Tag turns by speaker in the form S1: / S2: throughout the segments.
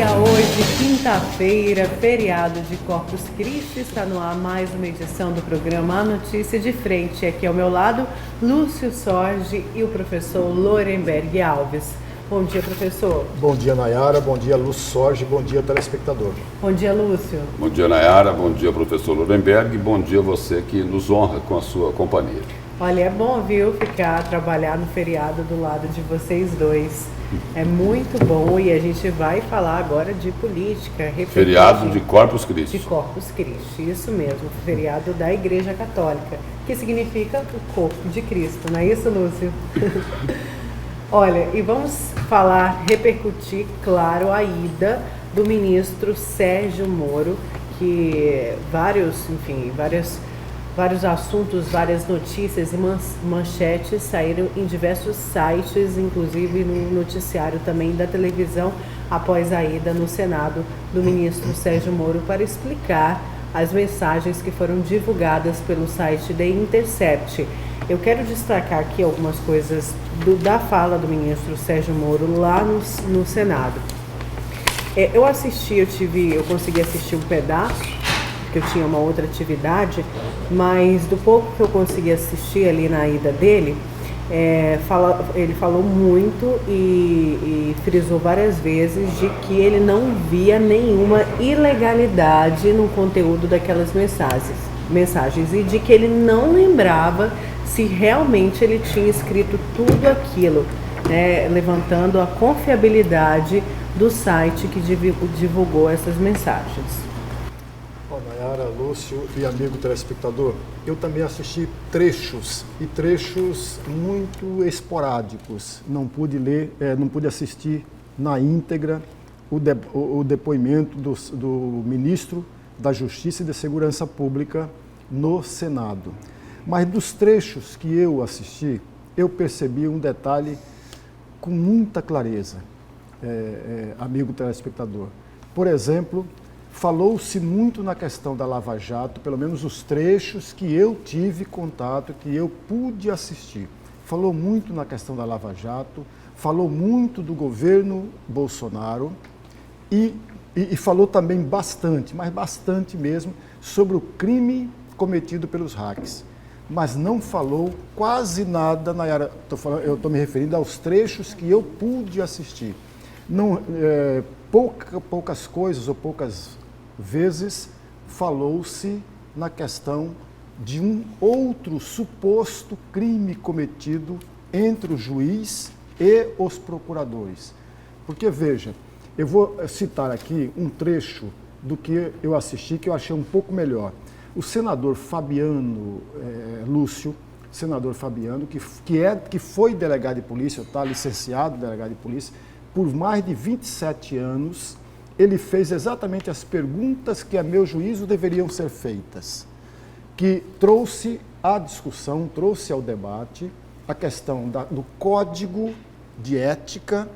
S1: dia hoje, quinta-feira, feriado de Corpus Christi, está no ar mais uma edição do programa A Notícia de Frente. Aqui ao meu lado, Lúcio Sorge e o professor Lorenberg Alves. Bom dia, professor.
S2: Bom dia, Nayara. Bom dia, Lúcio Sorge. Bom dia, telespectador.
S1: Bom dia, Lúcio.
S3: Bom dia, Nayara. Bom dia, professor Lorenberg. Bom dia a você que nos honra com a sua companhia.
S1: Olha, é bom, viu, trabalhar no feriado do lado de vocês dois. É muito bom e a gente vai falar agora de política.
S3: Feriado de Corpus Christi.
S1: De Corpus Christi, isso mesmo, feriado da Igreja Católica, que significa o corpo de Cristo, não é isso, Lúcio? Olha, e vamos repercutir, claro, a ida do ministro Sérgio Moro, que vários assuntos, várias notícias e manchetes saíram em diversos sites, inclusive no noticiário também da televisão, após a ida no Senado do ministro Sérgio Moro para explicar as mensagens que foram divulgadas pelo site The Intercept. Eu quero destacar aqui algumas coisas da fala do ministro Sérgio Moro lá no Senado. Eu consegui assistir um pedaço, que eu tinha uma outra atividade, mas do pouco que eu consegui assistir ali na ida dele, ele falou muito e frisou várias vezes de que ele não via nenhuma ilegalidade no conteúdo daquelas mensagens e de que ele não lembrava se realmente ele tinha escrito tudo aquilo, né, levantando a confiabilidade do site que divulgou essas mensagens.
S2: Nayara, Lúcio e amigo telespectador, eu também assisti trechos muito esporádicos. Não pude ler, não pude assistir na íntegra o depoimento do ministro da Justiça e da Segurança Pública no Senado. Mas dos trechos que eu assisti, eu percebi um detalhe com muita clareza, amigo telespectador. Por exemplo, falou-se muito na questão da Lava Jato, pelo menos os trechos que eu tive contato, que eu pude assistir. Falou muito na questão da Lava Jato, falou muito do governo Bolsonaro e falou também bastante, mas bastante mesmo, sobre o crime cometido pelos hacks. Mas não falou quase nada, Nayara, eu estou me referindo aos trechos que eu pude assistir. Poucas coisas ou poucas vezes falou-se na questão de um outro suposto crime cometido entre o juiz e os procuradores. Porque, veja, eu vou citar aqui um trecho do que eu assisti, que eu achei um pouco melhor. O senador Fabiano Lúcio, senador Fabiano, que foi delegado de polícia, está licenciado delegado de polícia, por mais de 27 anos, ele fez exatamente as perguntas que, a meu juízo, deveriam ser feitas, que trouxe à discussão, trouxe ao debate a questão do código de ética,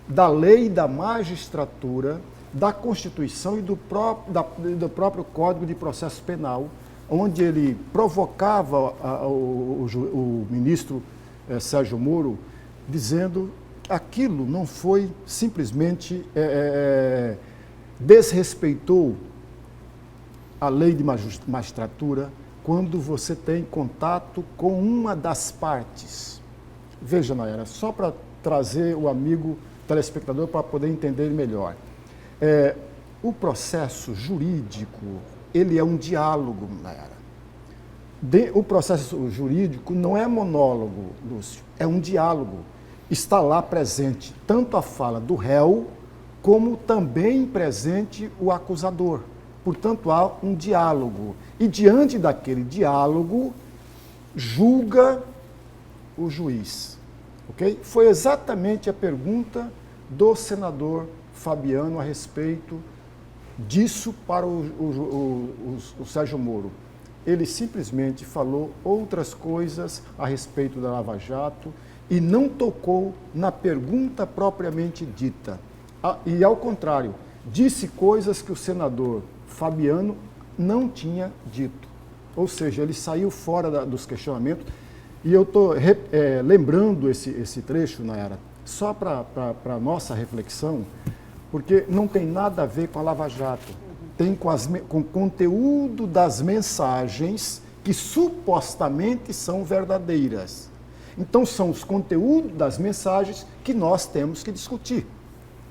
S2: da lei da magistratura, da Constituição e do próprio Código de Processo Penal, onde ele provocava o ministro Sérgio Moro, dizendo que aquilo não foi simplesmente desrespeitou a lei de magistratura quando você tem contato com uma das partes. Veja, Nayara, só para trazer o amigo telespectador para poder entender melhor. O processo jurídico, ele é um diálogo, Nayara. O processo jurídico não é monólogo, Lúcio, é um diálogo. Está lá presente tanto a fala do réu, como também presente o acusador. Portanto, há um diálogo. E diante daquele diálogo, julga o juiz. Okay? Foi exatamente a pergunta do senador Fabiano a respeito disso para o Sérgio Moro. Ele simplesmente falou outras coisas a respeito da Lava Jato e não tocou na pergunta propriamente dita. E, ao contrário, disse coisas que o senador Fabiano não tinha dito. Ou seja, ele saiu fora dos questionamentos. E eu estou lembrando esse trecho, Nayara, só para a nossa reflexão, porque não tem nada a ver com a Lava Jato. Tem com o conteúdo das mensagens que supostamente são verdadeiras. Então, são os conteúdos das mensagens que nós temos que discutir.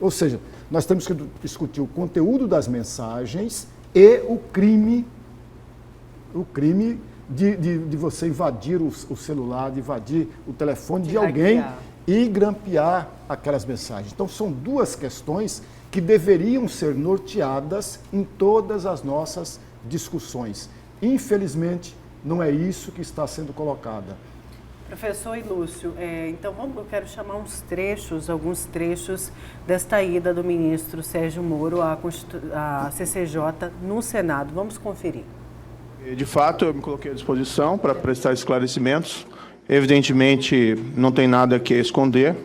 S2: Ou seja, nós temos que discutir o conteúdo das mensagens e o crime de você invadir o celular, de invadir o telefone de alguém e grampear aquelas mensagens. Então, são duas questões que deveriam ser norteadas em todas as nossas discussões. Infelizmente, não é isso que está sendo colocado.
S1: Professor Ilúcio, então eu quero chamar alguns trechos desta ida do ministro Sérgio Moro à CCJ no Senado. Vamos conferir.
S4: De fato, eu me coloquei à disposição para prestar esclarecimentos. Evidentemente, não tem nada que esconder.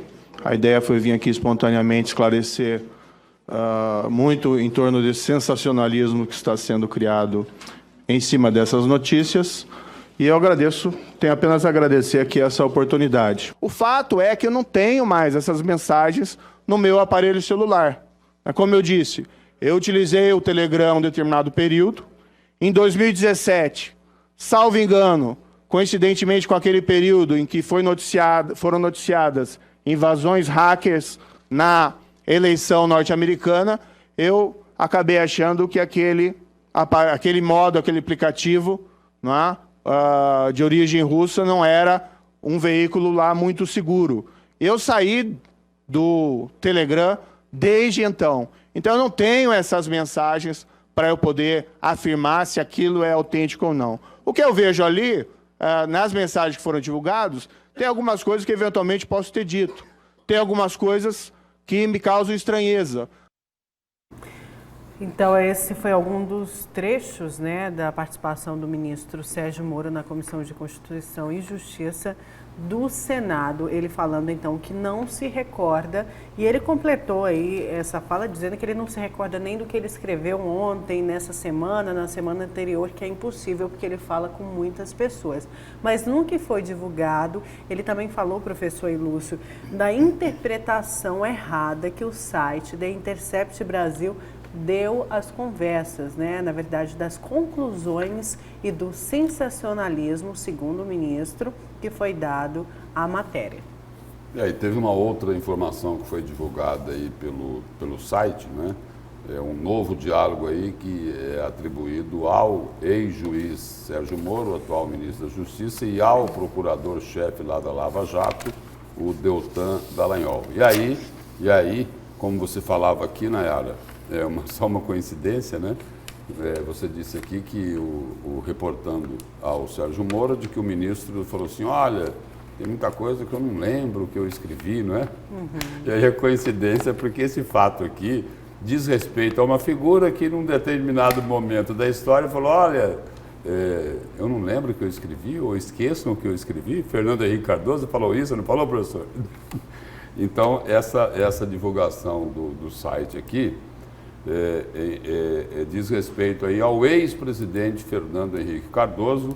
S4: A ideia foi vir aqui espontaneamente esclarecer muito em torno desse sensacionalismo que está sendo criado em cima dessas notícias. E eu agradeço, tenho apenas a agradecer aqui essa oportunidade. O fato é que eu não tenho mais essas mensagens no meu aparelho celular. Como eu disse, eu utilizei o Telegram um determinado período. Em 2017, salvo engano, coincidentemente com aquele período em que foram noticiadas invasões hackers na eleição norte-americana, eu acabei achando que aquele modo, aquele aplicativo, não é? De origem russa não era um veículo lá muito seguro. Eu saí do Telegram desde então. Então, eu não tenho essas mensagens para eu poder afirmar se aquilo é autêntico ou não. O que eu vejo ali, nas mensagens que foram divulgadas, tem algumas coisas que eventualmente posso ter dito. Tem algumas coisas que me causam estranheza.
S1: Então, esse foi algum dos trechos, né, da participação do ministro Sérgio Moro na Comissão de Constituição e Justiça do Senado. Ele falando, então, que não se recorda, e ele completou aí essa fala dizendo que ele não se recorda nem do que ele escreveu ontem, nessa semana, na semana anterior, que é impossível, porque ele fala com muitas pessoas. Mas nunca foi divulgado. Ele também falou, professor Ilúcio, da interpretação errada que o site The Intercept Brasil deu às conversas, né? Na verdade, das conclusões e do sensacionalismo, segundo o ministro, que foi dado à matéria.
S3: E aí teve uma outra informação que foi divulgada aí pelo site, né? É um novo diálogo aí que é atribuído ao ex-juiz Sérgio Moro, atual ministro da Justiça, e ao procurador-chefe lá da Lava Jato, o Deltan Dallagnol. E aí, como você falava aqui, Nayara, só uma coincidência, né? Você disse aqui que reportando ao Sérgio Moro, de que o ministro falou assim, olha, tem muita coisa que eu não lembro que eu escrevi, não é? Uhum. E aí a coincidência, porque esse fato aqui diz respeito a uma figura que num determinado momento da história falou, olha, eu não lembro o que eu escrevi, ou esqueçam o que eu escrevi. Fernando Henrique Cardoso falou isso, não falou, professor? Então, essa divulgação do site aqui, diz respeito aí ao ex-presidente Fernando Henrique Cardoso,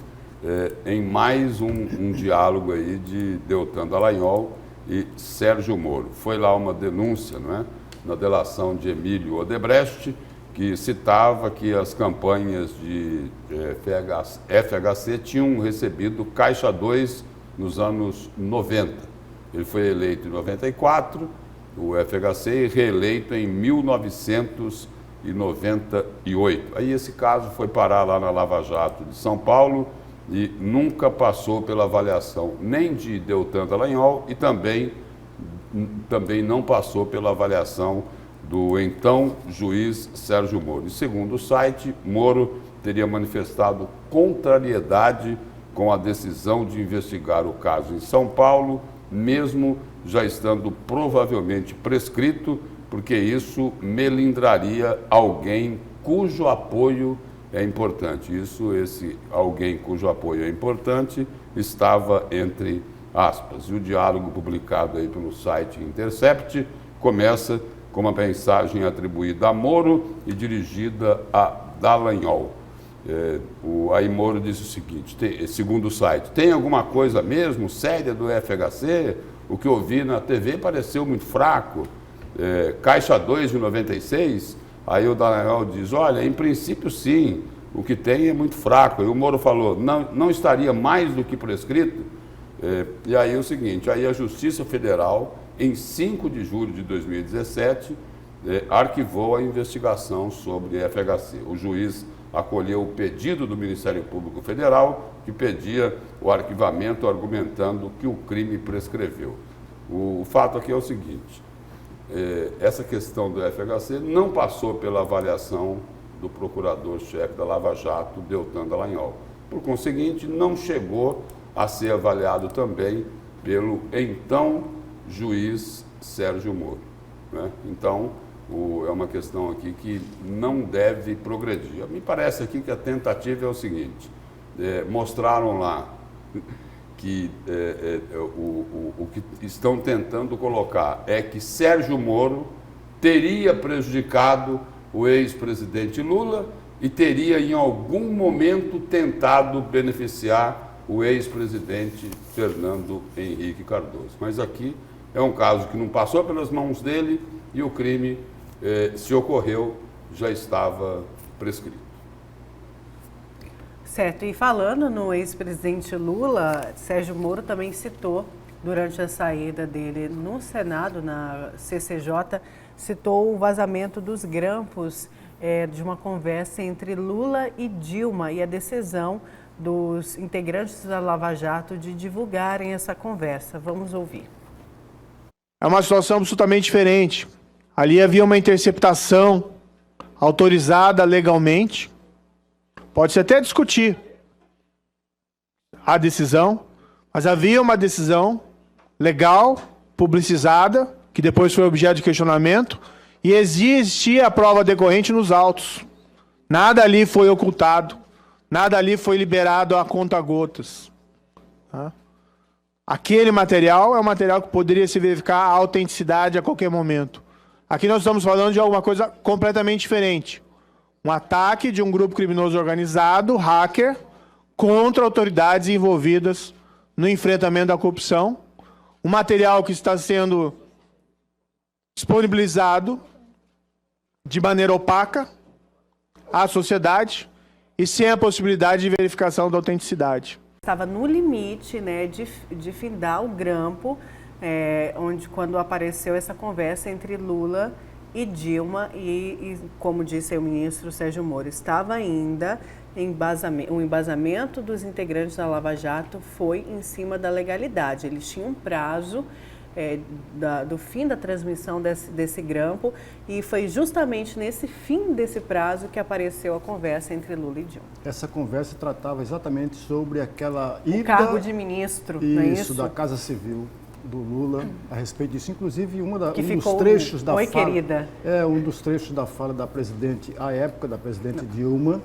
S3: em mais um diálogo aí de Deltan Dallagnol e Sérgio Moro. Foi lá uma denúncia, não é? Na delação de Emílio Odebrecht, que citava que as campanhas de FHC tinham recebido Caixa 2 nos anos 90. Ele foi eleito em 94, o FHC, reeleito em 1998. Aí esse caso foi parar lá na Lava Jato de São Paulo e nunca passou pela avaliação nem de Deltan Dallagnol e também não passou pela avaliação do então juiz Sérgio Moro. E segundo o site, Moro teria manifestado contrariedade com a decisão de investigar o caso em São Paulo, mesmo já estando provavelmente prescrito, porque isso melindraria alguém cujo apoio é importante. Esse alguém cujo apoio é importante estava entre aspas. E o diálogo publicado aí pelo site Intercept começa com uma mensagem atribuída a Moro e dirigida a Dallagnol. Aí Moro disse o seguinte, segundo o site, tem alguma coisa mesmo séria do FHC? O que eu vi na TV pareceu muito fraco. Caixa 2 de 96, aí o Dallagnol diz, olha, em princípio sim, o que tem é muito fraco. E o Moro falou, não estaria mais do que prescrito? E aí é o seguinte, aí a Justiça Federal, em 5 de julho de 2017, arquivou a investigação sobre FHC. O juiz acolheu o pedido do Ministério Público Federal, que pedia o arquivamento, argumentando que o crime prescreveu. O fato aqui é o seguinte, essa questão do FHC não passou pela avaliação do procurador-chefe da Lava Jato, Deltan Dallagnol. Por conseguinte, não chegou a ser avaliado também pelo então juiz Sérgio Moro, né? Então, é uma questão aqui que não deve progredir. Me parece aqui que a tentativa é o seguinte, mostraram lá que o que estão tentando colocar é que Sérgio Moro teria prejudicado o ex-presidente Lula e teria em algum momento tentado beneficiar o ex-presidente Fernando Henrique Cardoso. Mas aqui é um caso que não passou pelas mãos dele e o crime, se ocorreu, já estava prescrito.
S1: Certo, e falando no ex-presidente Lula, Sérgio Moro também citou, durante a saída dele no Senado, na CCJ, citou o vazamento dos grampos de uma conversa entre Lula e Dilma e a decisão dos integrantes da Lava Jato de divulgarem essa conversa. Vamos ouvir.
S4: É uma situação absolutamente diferente. Ali havia uma interceptação autorizada legalmente. Pode-se até discutir a decisão, mas havia uma decisão legal, publicizada, que depois foi objeto de questionamento, e existia a prova decorrente nos autos. Nada ali foi ocultado, nada ali foi liberado a conta-gotas. Tá? Aquele material é um material que poderia se verificar a autenticidade a qualquer momento. Aqui nós estamos falando de alguma coisa completamente diferente. Um ataque de um grupo criminoso organizado, hacker, contra autoridades envolvidas no enfrentamento da corrupção. Um material que está sendo disponibilizado de maneira opaca à sociedade e sem a possibilidade de verificação da autenticidade.
S1: Estava no limite, né, de findar o grampo, quando apareceu essa conversa entre Lula e Dilma e, como disse o ministro Sérgio Moro, estava ainda o embasamento dos integrantes da Lava Jato foi em cima da legalidade. Eles tinham um prazo do fim da transmissão desse grampo e foi justamente nesse fim desse prazo que apareceu a conversa entre Lula e Dilma.
S2: Essa conversa tratava exatamente sobre aquela ida...
S1: O cargo de ministro, não é isso?
S2: Da Casa Civil do Lula, a respeito disso. Inclusive, um dos trechos da
S1: Oi,
S2: fala...
S1: querida.
S2: Um dos trechos da fala da presidente, à época da presidente Dilma,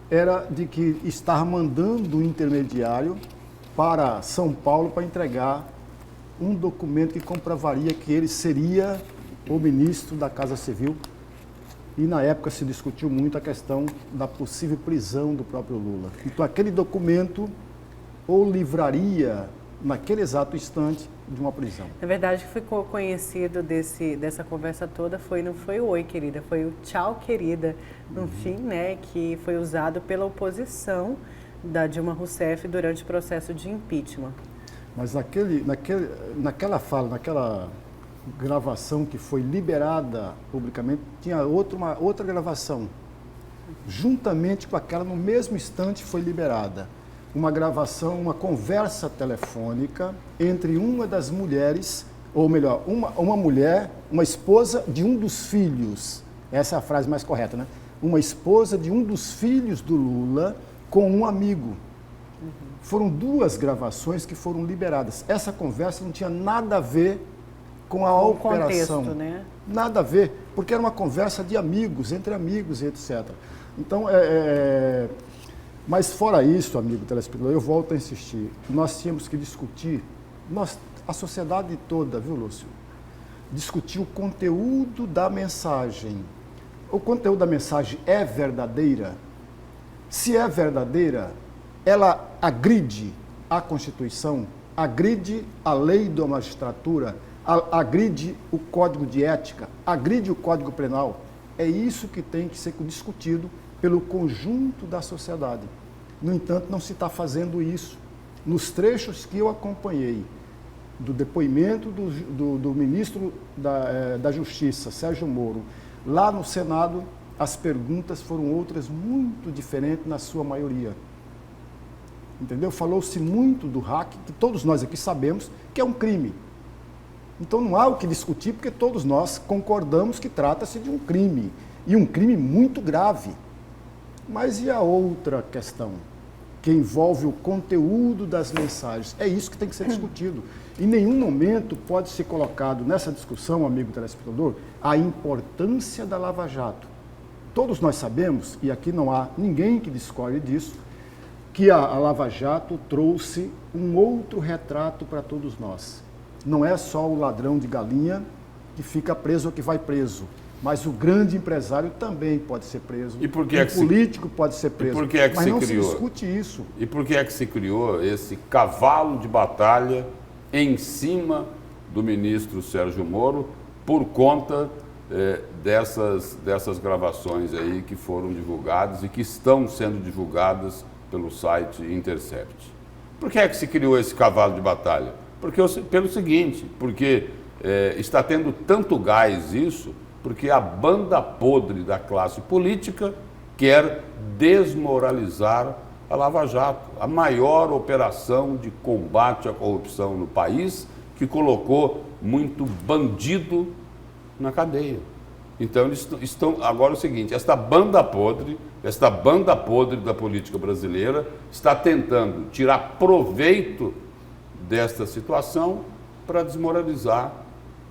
S2: era de que estava mandando um intermediário para São Paulo para entregar um documento que comprovaria que ele seria o ministro da Casa Civil. E na época se discutiu muito a questão da possível prisão do próprio Lula. Então aquele documento o livraria, naquele exato instante, de uma prisão.
S1: Na verdade, o que ficou conhecido dessa conversa toda não foi o oi, querida, foi o tchau, querida, no fim, né, que foi usado pela oposição da Dilma Rousseff durante o processo de impeachment.
S2: Mas naquela fala, naquela gravação que foi liberada publicamente, tinha outra gravação, juntamente com aquela, no mesmo instante foi liberada. Uma gravação, uma conversa telefônica entre uma das mulheres, ou melhor, uma mulher, uma esposa de um dos filhos, essa é a frase mais correta, né? Uma esposa de um dos filhos do Lula com um amigo. Foram duas gravações que foram liberadas. Essa conversa não tinha nada a ver com a operação.
S1: Contexto, né?
S2: Nada a ver, porque era uma conversa de amigos, entre amigos e etc. Então, mas fora isso, amigo telespectador, eu volto a insistir, nós tínhamos que discutir, a sociedade toda, viu, Lúcio? Discutir o conteúdo da mensagem. O conteúdo da mensagem é verdadeira? Se é verdadeira, ela agride a Constituição, agride a lei da magistratura, agride o Código de Ética, agride o Código Penal. É isso que tem que ser discutido pelo conjunto da sociedade. No entanto, não se está fazendo isso. Nos trechos que eu acompanhei do depoimento do ministro da Justiça, Sérgio Moro, lá no Senado, as perguntas foram outras muito diferentes na sua maioria. Entendeu? Falou-se muito do hack, que todos nós aqui sabemos que é um crime. Então não há o que discutir, porque todos nós concordamos que trata-se de um crime, e um crime muito grave. Mas e a outra questão, que envolve o conteúdo das mensagens? É isso que tem que ser discutido. Em nenhum momento pode ser colocado nessa discussão, amigo telespectador, a importância da Lava Jato. Todos nós sabemos, e aqui não há ninguém que discorde disso, que a Lava Jato trouxe um outro retrato para todos nós. Não é só o ladrão de galinha que fica preso ou que vai preso, mas o grande empresário também pode ser preso.
S3: E por que
S2: o político pode ser preso.
S3: E por que é que
S2: mas
S3: se
S2: não
S3: criou?
S2: se discute isso.
S3: E por que é que se criou esse cavalo de batalha em cima do ministro Sérgio Moro por conta dessas gravações aí que foram divulgadas e que estão sendo divulgadas pelo site Intercept? Por que é que se criou esse cavalo de batalha? Pelo seguinte, porque está tendo tanto gás isso, porque a banda podre da classe política quer desmoralizar a Lava Jato, a maior operação de combate à corrupção no país, que colocou muito bandido na cadeia. Então eles estão agora é o seguinte, esta banda podre da política brasileira está tentando tirar proveito desta situação para desmoralizar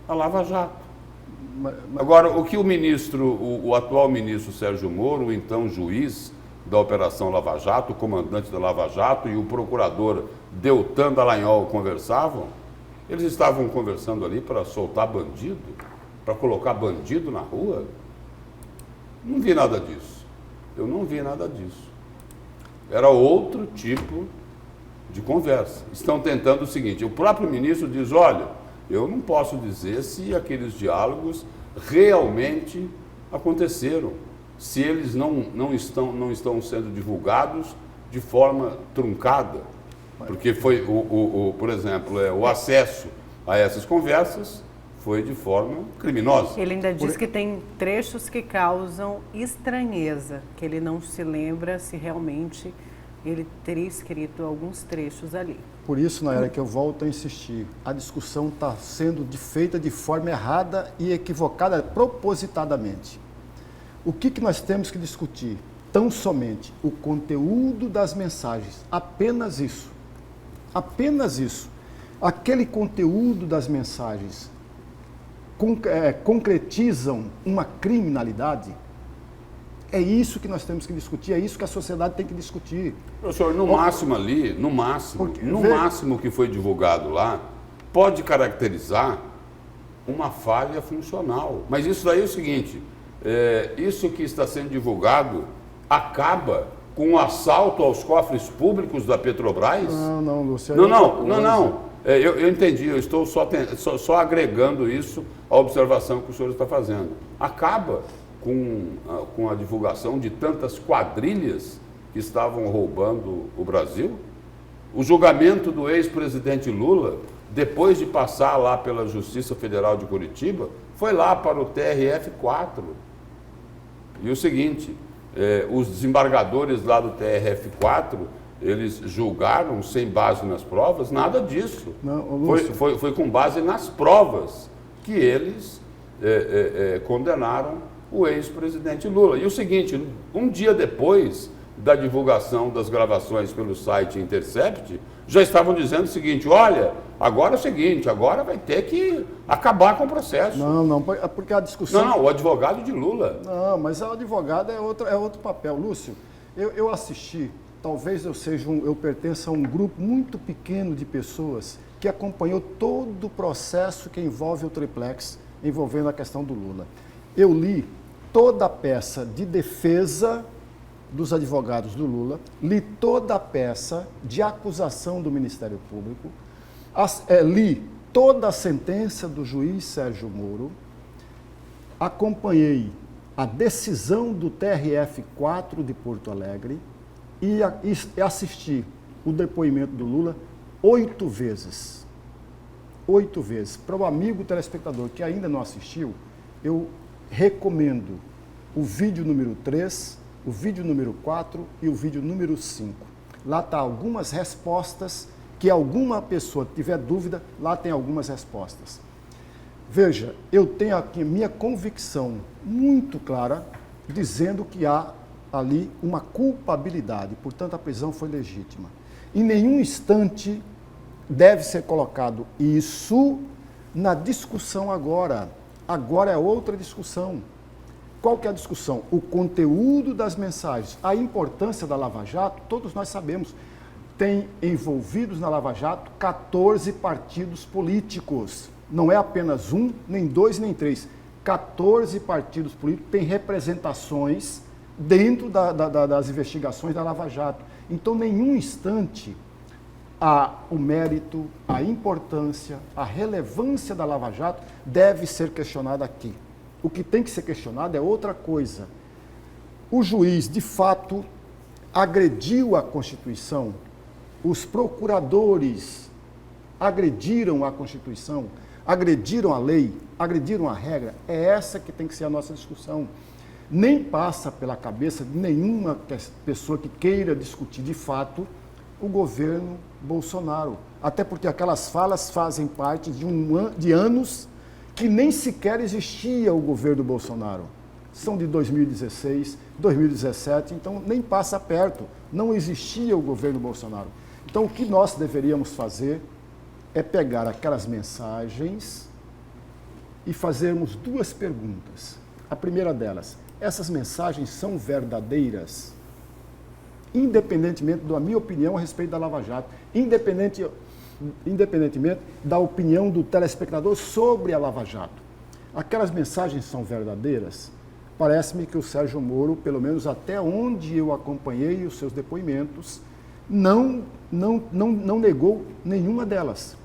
S3: a Lava Jato. Agora, o que o atual ministro Sérgio Moro, o então juiz da Operação Lava Jato, o comandante da Lava Jato e o procurador Deltan Dallagnol conversavam, eles estavam conversando ali para soltar bandido, para colocar bandido na rua? Não vi nada disso. Eu não vi nada disso. Era outro tipo de conversa. Estão tentando o seguinte, o próprio ministro diz, olha, eu não posso dizer se aqueles diálogos realmente aconteceram, se eles não estão sendo divulgados de forma truncada, porque foi, por exemplo, o acesso a essas conversas foi de forma criminosa.
S1: Ele ainda diz que tem trechos que causam estranheza, que ele não se lembra se realmente ele teria escrito alguns trechos ali.
S2: Por isso, Nayara, que eu volto a insistir, a discussão está sendo feita de forma errada e equivocada propositadamente. O que nós temos que discutir? Tão somente o conteúdo das mensagens, apenas isso. Apenas isso. Aquele conteúdo das mensagens concretizam uma criminalidade? É isso que nós temos que discutir, é isso que a sociedade tem que discutir.
S3: Professor, no máximo que foi divulgado lá, pode caracterizar uma falha funcional. Mas isso daí é o seguinte, isso que está sendo divulgado acaba com o assalto aos cofres públicos da Petrobras?
S2: Não, Lúcio.
S3: Não. Eu entendi, eu estou só agregando isso à observação que o senhor está fazendo. Acaba com a divulgação de tantas quadrilhas que estavam roubando o Brasil? O julgamento do ex-presidente Lula, depois de passar lá pela Justiça Federal de Curitiba, foi lá para o TRF4. E o seguinte, os desembargadores lá do TRF4, eles julgaram sem base nas provas? Nada disso. Foi com base nas provas que eles condenaram o ex-presidente Lula. E o seguinte, um dia depois da divulgação das gravações pelo site Intercept, já estavam dizendo o seguinte, olha, agora é o seguinte, agora vai ter que acabar com o processo.
S2: Não, porque a discussão...
S3: Não, o advogado de Lula.
S2: Não, mas o advogado é outro papel. Lúcio, eu assisti, talvez eu pertença a um grupo muito pequeno de pessoas que acompanhou todo o processo que envolve o triplex, envolvendo a questão do Lula. Eu li toda a peça de defesa dos advogados do Lula, li toda a peça de acusação do Ministério Público, li toda a sentença do juiz Sérgio Moro, acompanhei a decisão do TRF4 de Porto Alegre e assisti o depoimento do Lula 8 vezes. 8 vezes. Para o amigo telespectador que ainda não assistiu, eu recomendo o vídeo número 3, o vídeo número 4 e o vídeo número 5. Lá está algumas respostas, que alguma pessoa tiver dúvida, lá tem algumas respostas. Veja, eu tenho aqui minha convicção muito clara, dizendo que há ali uma culpabilidade, portanto a prisão foi legítima. Em nenhum instante deve ser colocado isso na discussão agora. Agora é outra discussão. Qual que é a discussão? O conteúdo das mensagens, a importância da Lava Jato, todos nós sabemos. Tem envolvidos na Lava Jato 14 partidos políticos. Não é apenas um, nem dois, nem três. 14 partidos políticos têm representações dentro das investigações da Lava Jato. Então, nenhum instante o mérito, a importância, a relevância da Lava Jato deve ser questionada aqui. O que tem que ser questionado é outra coisa. O juiz, de fato, agrediu a Constituição. Os procuradores agrediram a Constituição, agrediram a lei, agrediram a regra. É essa que tem que ser a nossa discussão. Nem passa pela cabeça de nenhuma pessoa que queira discutir de fato o governo Bolsonaro. Até porque aquelas falas fazem parte de anos que nem sequer existia o governo Bolsonaro. São de 2016, 2017, então nem passa perto. Não existia o governo Bolsonaro. Então o que nós deveríamos fazer é pegar aquelas mensagens e fazermos duas perguntas. A primeira delas, essas mensagens são verdadeiras? Independentemente da minha opinião a respeito da Lava Jato, independentemente da opinião do telespectador sobre a Lava Jato. Aquelas mensagens são verdadeiras? Parece-me que o Sérgio Moro, pelo menos até onde eu acompanhei os seus depoimentos, não negou nenhuma delas.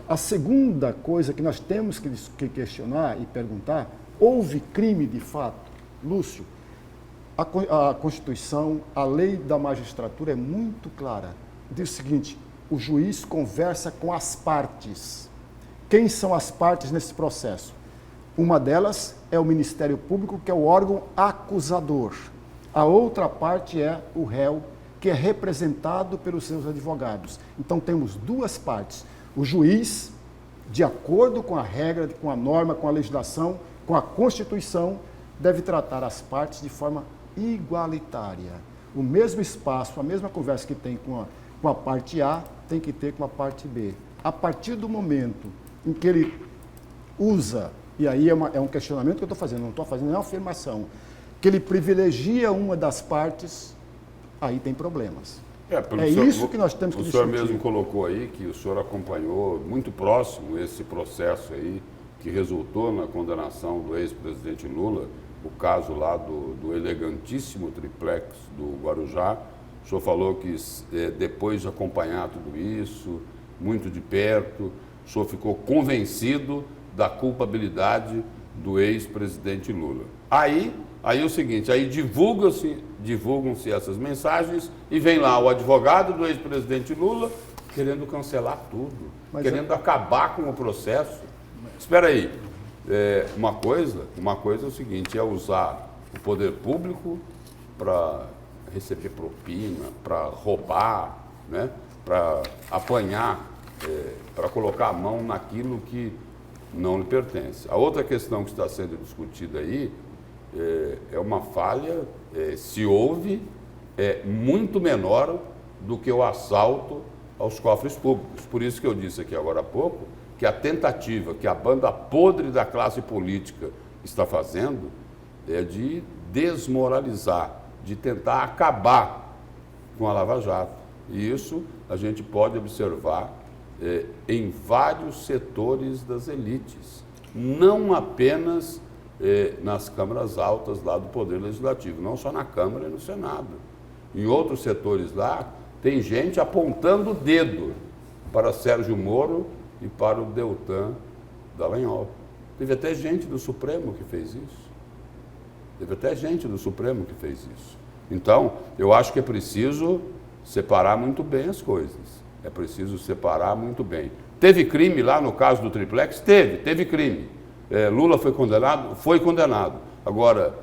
S2: A segunda coisa que nós temos que questionar e perguntar, houve crime de fato? Lúcio, a Constituição, a lei da magistratura é muito clara. Diz o seguinte, o juiz conversa com as partes. Quem são as partes nesse processo? Uma delas é o Ministério Público, que é o órgão acusador. A outra parte é o réu, que é representado pelos seus advogados. Então temos duas partes. O juiz, de acordo com a regra, com a norma, com a legislação, com a Constituição, deve tratar as partes de forma igualitária. O mesmo espaço, a mesma conversa que tem com a parte A, tem que ter com a parte B. A partir do momento em que ele usa, e aí é um questionamento que eu estou fazendo, não estou fazendo nenhuma afirmação, que ele privilegia uma das partes, aí tem problemas. Isso que nós temos que discutir.
S3: O senhor mesmo colocou aí que o senhor acompanhou muito próximo esse processo aí que resultou na condenação do ex-presidente Lula, o caso lá do elegantíssimo triplex do Guarujá. O senhor falou que depois de acompanhar tudo isso, muito de perto, o senhor ficou convencido da culpabilidade do ex-presidente Lula. Aí é o seguinte, aí divulgam-se essas mensagens e vem lá o advogado do ex-presidente Lula querendo cancelar tudo, querendo acabar com o processo. Espera aí, uma coisa é o seguinte, é usar o poder público para receber propina, para roubar, né? Para apanhar, para colocar a mão naquilo que não lhe pertence. A outra questão que está sendo discutida aí é uma falha, se houve, muito menor do que o assalto aos cofres públicos. Por isso que eu disse aqui agora há pouco que a tentativa que a banda podre da classe política está fazendo é de desmoralizar, de tentar acabar com a Lava Jato. E isso a gente pode observar em vários setores das elites, não apenas nas câmaras altas lá do Poder Legislativo, não só na Câmara e no Senado. Em outros setores lá, tem gente apontando o dedo para Sérgio Moro e para o Deltan Dallagnol. Teve até gente do Supremo que fez isso. Teve até gente do Supremo que fez isso. Então, eu acho que é preciso separar muito bem as coisas. É preciso separar muito bem. Teve crime lá no caso do triplex? Teve crime. Lula foi condenado? Foi condenado. Agora,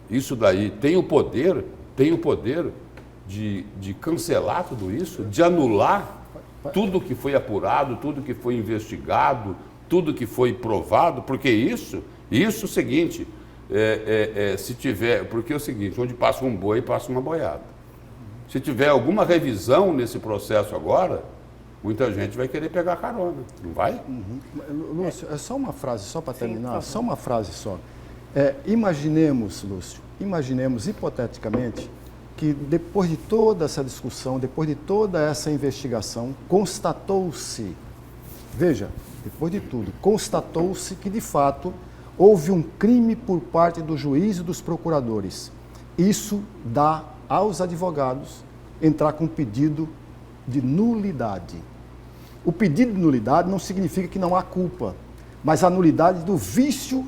S3: isso daí tem o poder de cancelar tudo isso, de anular tudo que foi apurado, tudo que foi investigado, tudo que foi provado, porque isso é o seguinte, se tiver, porque é o seguinte, onde passa um boi, passa uma boiada. Se tiver alguma revisão nesse processo agora, muita gente vai querer pegar carona, não vai?
S2: Lúcio, é só uma frase, só para terminar,
S1: Sim,
S2: só uma frase só. Imaginemos, Lúcio, hipoteticamente, que depois de toda essa discussão, depois de toda essa investigação, constatou-se, veja, depois de tudo, constatou-se que de fato houve um crime por parte do juiz e dos procuradores. Isso dá aos advogados entrar com pedido de nulidade. O pedido de nulidade não significa que não há culpa, mas a nulidade do vício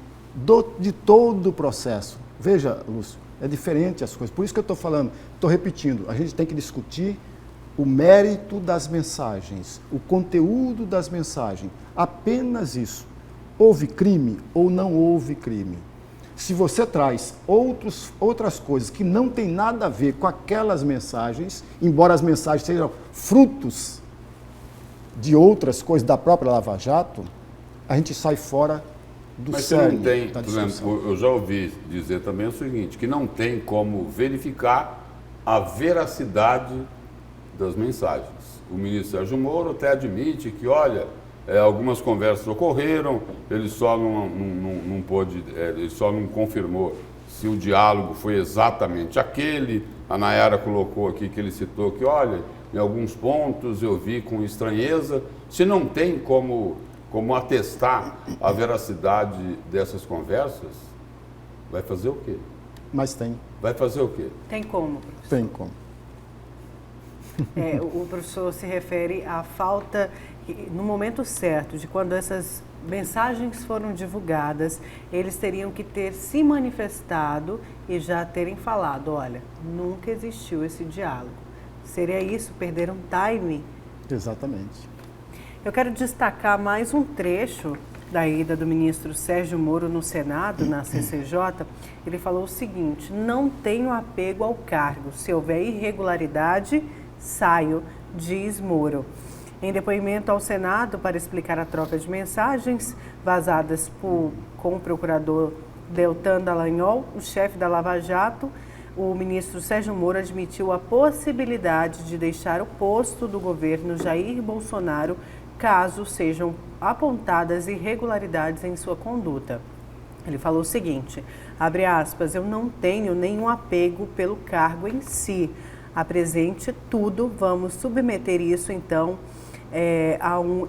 S2: de todo o processo. Veja, Lúcio, é diferente as coisas. Por isso que eu estou falando, estou repetindo, a gente tem que discutir o mérito das mensagens, o conteúdo das mensagens. Apenas isso. Houve crime ou não houve crime? Se você traz outras coisas que não tem nada a ver com aquelas mensagens, embora as mensagens sejam frutos de outras coisas da própria Lava Jato, a gente sai fora do cerne da discussão.
S3: Por exemplo, eu já ouvi dizer também o seguinte, que não tem como verificar a veracidade das mensagens. O ministro Sérgio Moro até admite que, olha, algumas conversas ocorreram, ele só não pôde, ele só não confirmou se o diálogo foi exatamente aquele. A Nayara colocou aqui que ele citou que, olha, em alguns pontos eu vi com estranheza. Se não tem como atestar a veracidade dessas conversas, vai fazer o quê?
S2: Mas tem.
S3: Vai fazer o quê?
S1: Tem como, professor?
S2: Tem como.
S1: O professor se refere à falta, no momento certo, de quando essas mensagens foram divulgadas, eles teriam que ter se manifestado e já terem falado, olha, nunca existiu esse diálogo. Seria isso, perder um timing?
S2: Exatamente.
S1: Eu quero destacar mais um trecho da ida do ministro Sérgio Moro no Senado, na CCJ. Ele falou o seguinte: não tenho apego ao cargo, se houver irregularidade, saio, diz Moro. Em depoimento ao Senado para explicar a troca de mensagens vazadas com o procurador Deltan Dallagnol, o chefe da Lava Jato, o ministro Sérgio Moro admitiu a possibilidade de deixar o posto do governo Jair Bolsonaro caso sejam apontadas irregularidades em sua conduta. Ele falou o seguinte, abre aspas, eu não tenho nenhum apego pelo cargo em si. Apresente tudo, vamos submeter isso então a um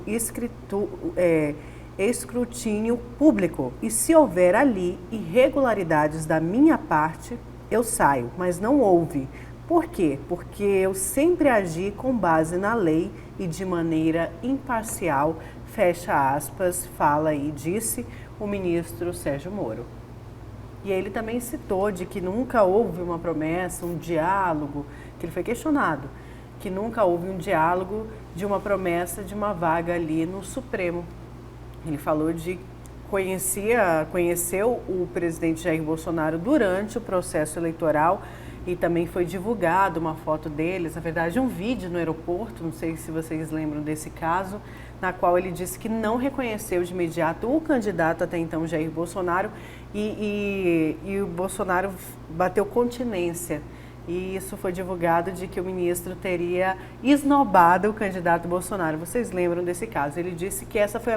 S1: escrutínio público. E se houver ali irregularidades da minha parte, eu saio, mas não houve. Por quê? Porque eu sempre agi com base na lei e de maneira imparcial, fecha aspas, fala e disse o ministro Sérgio Moro. E ele também citou de que nunca houve uma promessa, um diálogo, que ele foi questionado, que nunca houve um diálogo de uma promessa de uma vaga ali no Supremo. Ele falou de conheceu o presidente Jair Bolsonaro durante o processo eleitoral e também foi divulgado uma foto deles, na verdade um vídeo no aeroporto, não sei se vocês lembram desse caso, na qual ele disse que não reconheceu de imediato o candidato até então Jair Bolsonaro e o Bolsonaro bateu continência. E isso foi divulgado de que o ministro teria esnobado o candidato Bolsonaro. Vocês lembram desse caso? Ele disse que essa foi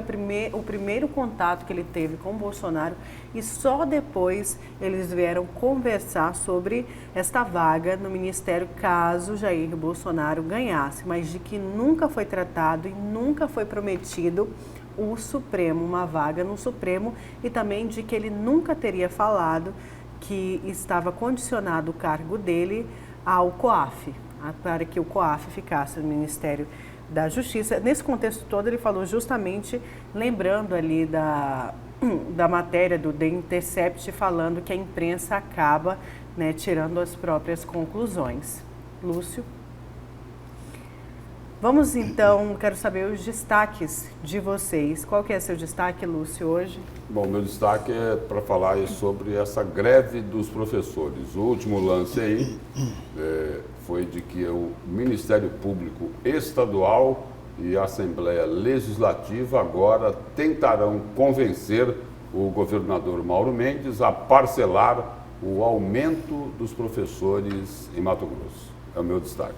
S1: o primeiro contato que ele teve com o Bolsonaro e só depois eles vieram conversar sobre esta vaga no ministério caso Jair Bolsonaro ganhasse, mas de que nunca foi tratado e nunca foi prometido o Supremo, uma vaga no Supremo, e também de que ele nunca teria falado que estava condicionado o cargo dele ao COAF, para que o COAF ficasse no Ministério da Justiça. Nesse contexto todo, ele falou justamente, lembrando ali da matéria do The Intercept falando que a imprensa acaba, né, tirando as próprias conclusões. Lúcio? Vamos então, quero saber os destaques de vocês. Qual que é seu destaque, Lúcio, hoje?
S3: Bom, meu destaque é para falar sobre essa greve dos professores. O último lance aí foi de que o Ministério Público Estadual e a Assembleia Legislativa agora tentarão convencer o governador Mauro Mendes a parcelar o aumento dos professores em Mato Grosso. É o meu destaque.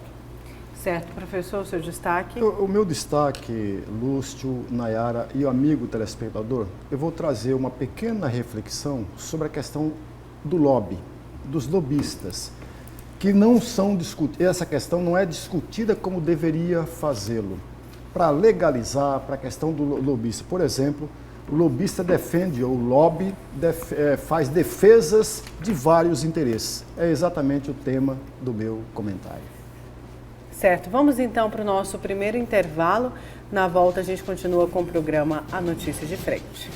S1: Certo, professor, o seu destaque?
S2: O meu destaque, Lúcio, Nayara e o amigo telespectador, eu vou trazer uma pequena reflexão sobre a questão do lobby, dos lobistas, que não são discutidos. Essa questão não é discutida como deveria fazê-lo. Para legalizar, para a questão do lobista, por exemplo, o lobista defende, ou o lobby faz defesas de vários interesses. É exatamente o tema do meu comentário.
S1: Certo, vamos então para o nosso primeiro intervalo. Na volta a gente continua com o programa A Notícia de Frente.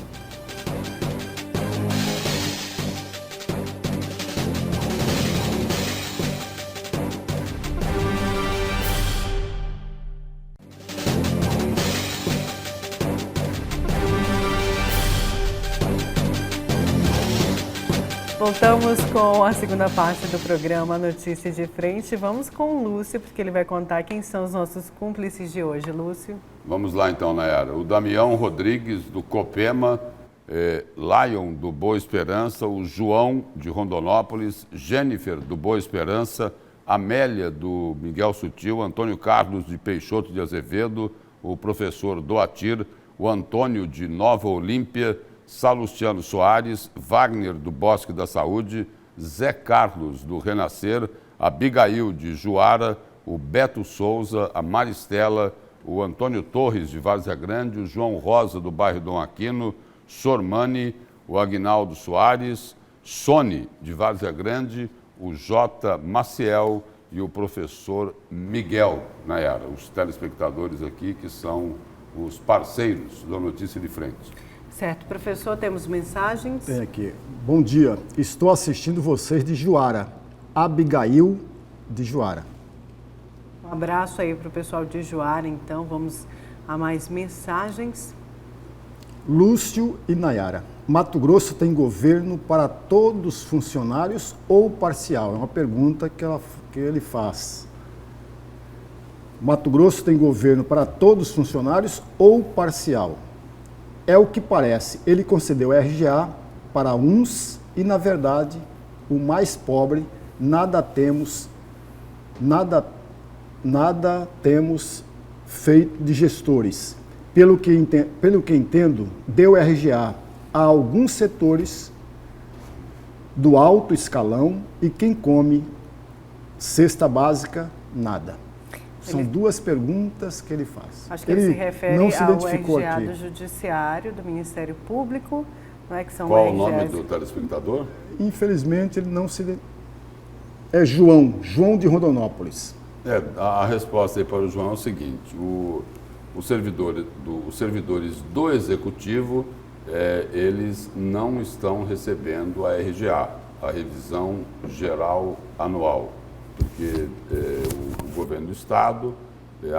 S1: Voltamos com a segunda parte do programa Notícia de Frente. Vamos com o Lúcio, porque ele vai contar quem são os nossos cúmplices de hoje. Lúcio.
S3: Vamos lá então, Nayara. O Damião Rodrigues, do Copema, Lion, do Boa Esperança, o João, de Rondonópolis, Jennifer, do Boa Esperança, Amélia, do Miguel Sutil, Antônio Carlos, de Peixoto de Azevedo, o professor Doatir, o Antônio, de Nova Olímpia, Salustiano Soares, Wagner, do Bosque da Saúde, Zé Carlos, do Renascer, Abigail, de Juara, o Beto Souza, a Maristela, o Antônio Torres, de Várzea Grande, o João Rosa, do bairro Dom Aquino, Sormani, o Aguinaldo Soares, Sony, de Várzea Grande, o J. Maciel e o professor Miguel, Nayara, os telespectadores aqui que são os parceiros da Notícia de Frente.
S1: Certo, professor, temos mensagens?
S2: Tem aqui. Bom dia, estou assistindo vocês de Juara. Abigail, de Juara.
S1: Um abraço aí para o pessoal de Juara, então vamos a mais mensagens.
S2: Lúcio e Nayara. Mato Grosso tem governo para todos os funcionários ou parcial? É uma pergunta que ele faz. Mato Grosso tem governo para todos os funcionários ou parcial? É o que parece. Ele concedeu RGA para uns e, na verdade, o mais pobre, nada temos feito de gestores. Pelo que entendo, deu RGA a alguns setores do alto escalão e quem come cesta básica, nada. São duas perguntas que ele faz.
S1: Acho que ele se refere
S2: não se
S1: ao
S2: identificou
S1: RGA
S2: aqui.
S1: do Judiciário, do Ministério Público, não é que são
S3: Qual o
S1: RGAs...
S3: nome do telespectador?
S2: Infelizmente, ele não se... É João de Rondonópolis.
S3: A resposta aí para o João é o seguinte, os servidores do Executivo, eles não estão recebendo a RGA, a Revisão Geral Anual, porque o governo do Estado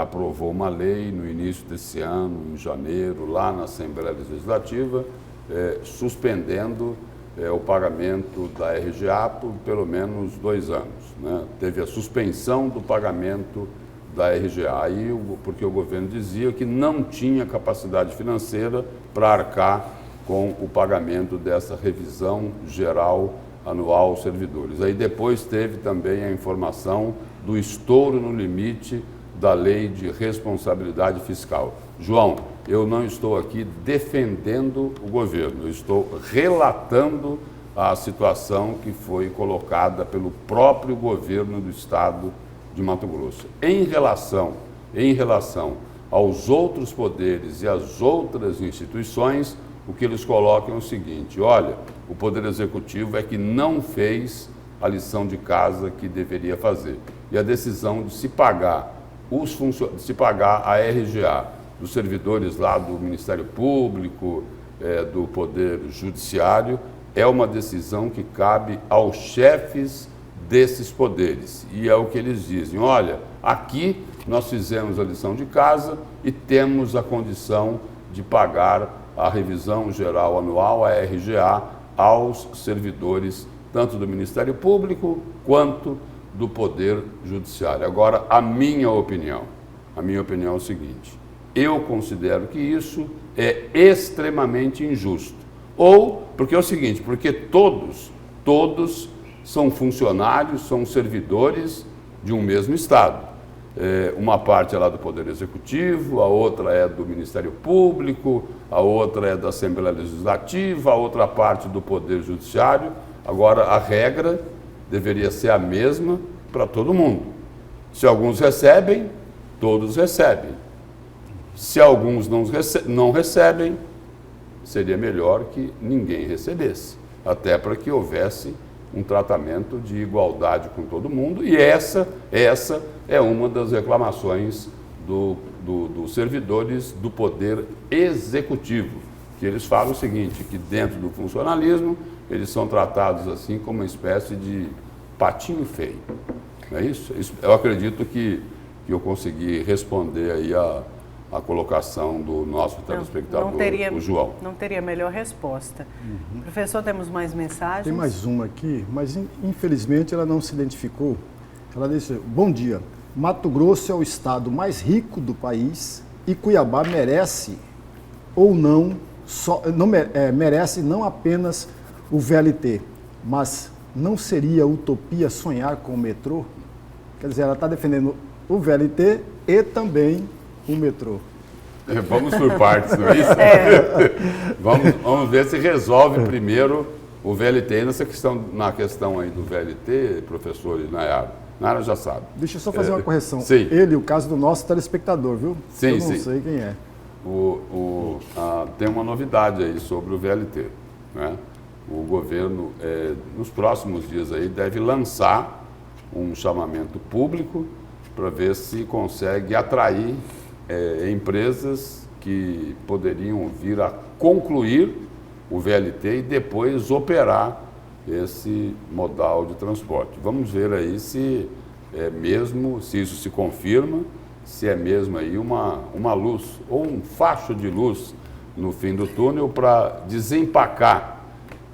S3: aprovou uma lei no início desse ano, em janeiro, lá na Assembleia Legislativa, suspendendo o pagamento da RGA por pelo menos 2 anos. Né? Teve a suspensão do pagamento da RGA, porque o governo dizia que não tinha capacidade financeira para arcar com o pagamento dessa revisão geral anual aos servidores. Aí depois teve também a informação do estouro no limite da lei de responsabilidade fiscal. João, eu não estou aqui defendendo o governo, eu estou relatando a situação que foi colocada pelo próprio governo do estado de Mato Grosso. Em relação aos outros poderes e às outras instituições, o que eles colocam é o seguinte: olha, o Poder Executivo é que não fez a lição de casa que deveria fazer. E a decisão de se pagar a RGA dos servidores lá do Ministério Público, do Poder Judiciário, é uma decisão que cabe aos chefes desses poderes. E é o que eles dizem: olha, aqui nós fizemos a lição de casa e temos a condição de pagar a revisão geral anual, a RGA, aos servidores tanto do Ministério Público quanto do Poder Judiciário. Agora, a minha opinião é o seguinte: eu considero que isso é extremamente injusto. Ou, porque é o seguinte, porque todos são funcionários, são servidores de um mesmo Estado. Uma parte é lá do Poder Executivo, a outra é do Ministério Público, a outra é da Assembleia Legislativa, a outra parte do Poder Judiciário. Agora, a regra deveria ser a mesma para todo mundo. Se alguns recebem, todos recebem. Se alguns não recebem, seria melhor que ninguém recebesse, até para que houvesse um tratamento de igualdade com todo mundo. E essa é uma das reclamações dos servidores do Poder Executivo, que eles falam o seguinte, que dentro do funcionalismo eles são tratados assim como uma espécie de patinho feio. Não é isso? Eu acredito que eu consegui responder aí a colocação do nosso telespectador, o João.
S1: Não teria melhor resposta. Professor, temos mais mensagens?
S2: Tem mais uma aqui, mas infelizmente ela não se identificou. Ela disse: bom dia, Mato Grosso é o estado mais rico do país e Cuiabá merece ou não, merece não apenas o VLT, mas não seria utopia sonhar com o metrô? Quer dizer, ela está defendendo o VLT e também o metrô.
S3: Vamos por partes, não é isso? Vamos ver se resolve primeiro o VLT. Na questão aí do VLT, professor Nayara. Nayara já sabe.
S2: Deixa eu só fazer uma correção.
S3: Sim.
S2: Ele, o caso do nosso telespectador, viu?
S3: Sim,
S2: eu não sei quem é.
S3: Tem uma novidade aí sobre o VLT, né? O governo, nos próximos dias aí, deve lançar um chamamento público para ver se consegue atrair empresas que poderiam vir a concluir o VLT e depois operar esse modal de transporte. Vamos ver aí se isso se confirma, se é mesmo aí uma luz ou um facho de luz no fim do túnel para desempacar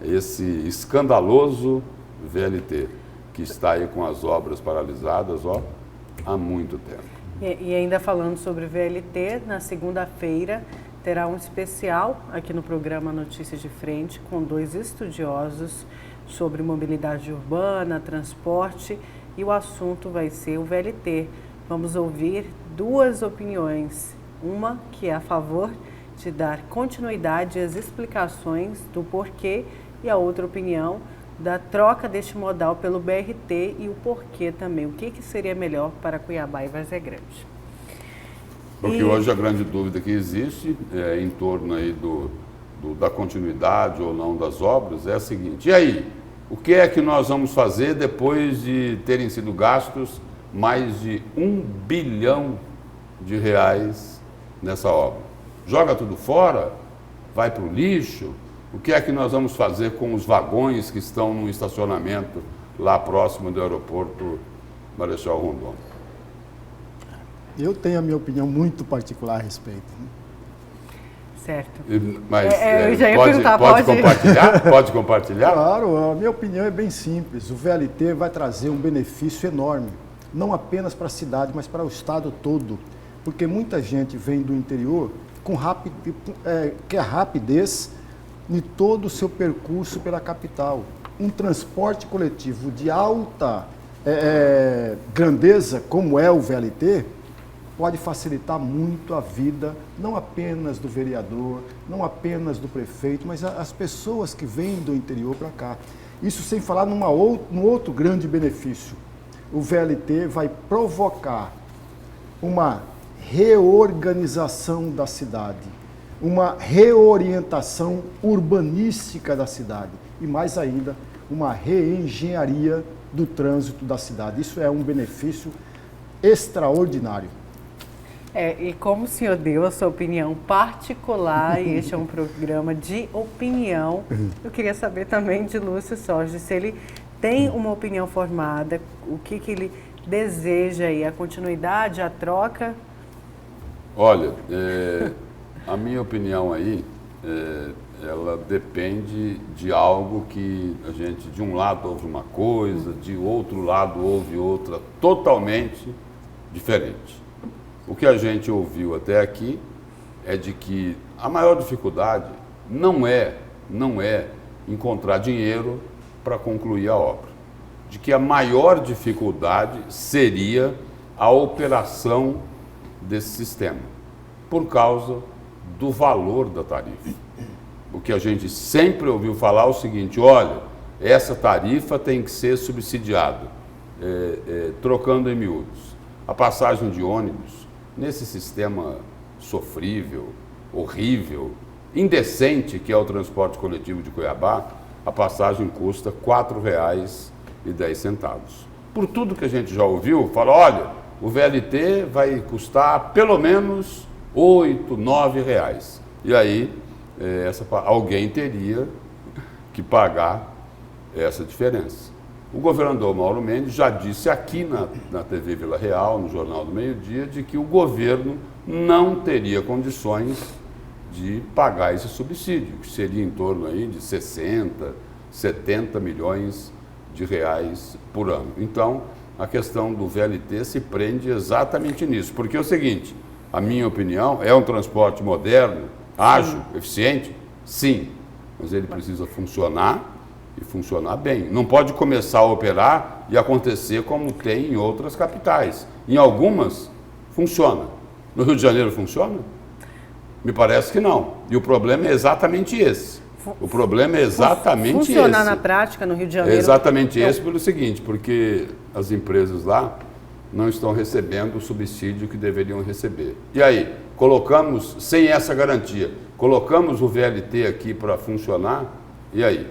S3: esse escandaloso VLT que está aí com as obras paralisadas há muito tempo.
S1: E ainda falando sobre VLT, na segunda-feira terá um especial aqui no programa Notícias de Frente com 2 estudiosos sobre mobilidade urbana, transporte, e o assunto vai ser o VLT. Vamos ouvir 2 opiniões, uma que é a favor de dar continuidade às explicações do porquê e a outra opinião da troca deste modal pelo BRT e o porquê também, o que seria melhor para Cuiabá e Várzea Grande.
S3: Porque hoje a grande dúvida que existe em torno aí da continuidade ou não das obras é a seguinte: e aí, o que é que nós vamos fazer depois de terem sido gastos mais de R$1 bilhão nessa obra? Joga tudo fora? Vai para o lixo? O que é que nós vamos fazer com os vagões que estão no estacionamento lá próximo do aeroporto Marechal Rondon?
S2: Eu tenho a minha opinião muito particular a respeito.
S1: Certo.
S3: Mas
S1: eu já ia perguntar,
S3: pode compartilhar? Pode compartilhar?
S2: Claro, a minha opinião é bem simples. O VLT vai trazer um benefício enorme, não apenas para a cidade, mas para o estado todo. Porque muita gente vem do interior quer rapidez em todo o seu percurso pela capital. Um transporte coletivo de alta grandeza, como é o VLT, pode facilitar muito a vida, não apenas do vereador, não apenas do prefeito, mas as pessoas que vêm do interior para cá. Isso sem falar num outro grande benefício. O VLT vai provocar uma reorganização da cidade, uma reorientação urbanística da cidade e, mais ainda, uma reengenharia do trânsito da cidade. Isso é um benefício extraordinário.
S1: E como o senhor deu a sua opinião particular, e este é um programa de opinião, eu queria saber também de Lúcio Sorge, se ele tem uma opinião formada, o que ele deseja aí, a continuidade, a troca?
S3: Olha, a minha opinião aí, ela depende de algo que a gente, de um lado ouve uma coisa, de outro lado ouve outra totalmente diferente. O que a gente ouviu até aqui é de que a maior dificuldade não é encontrar dinheiro para concluir a obra. De que a maior dificuldade seria a operação desse sistema, por causa do valor da tarifa. O que a gente sempre ouviu falar é o seguinte: olha, essa tarifa tem que ser subsidiada, trocando em miúdos. A passagem de ônibus, nesse sistema sofrível, horrível, indecente que é o transporte coletivo de Cuiabá, a passagem custa R$ 4,10. Por tudo que a gente já ouviu, fala, olha, o VLT vai custar pelo menos R$ 8, R$ 9. E aí, alguém teria que pagar essa diferença. O governador Mauro Mendes já disse aqui na TV Vila Real, no Jornal do Meio-Dia, de que o governo não teria condições de pagar esse subsídio, que seria em torno aí de 60, 70 milhões de reais por ano. Então, a questão do VLT se prende exatamente nisso, porque é o seguinte, a minha opinião, é um transporte moderno, ágil, eficiente? Sim, mas ele precisa funcionar e funcionar bem. Não pode começar a operar e acontecer como tem em outras capitais. Em algumas, funciona. No Rio de Janeiro funciona? Me parece que não. E o problema é exatamente esse. O problema é exatamente esse.
S1: Funcionar na prática no Rio de Janeiro?
S3: É exatamente esse pelo seguinte, porque as empresas lá não estão recebendo o subsídio que deveriam receber. E aí, colocamos, sem essa garantia, colocamos o VLT aqui para funcionar, e aí?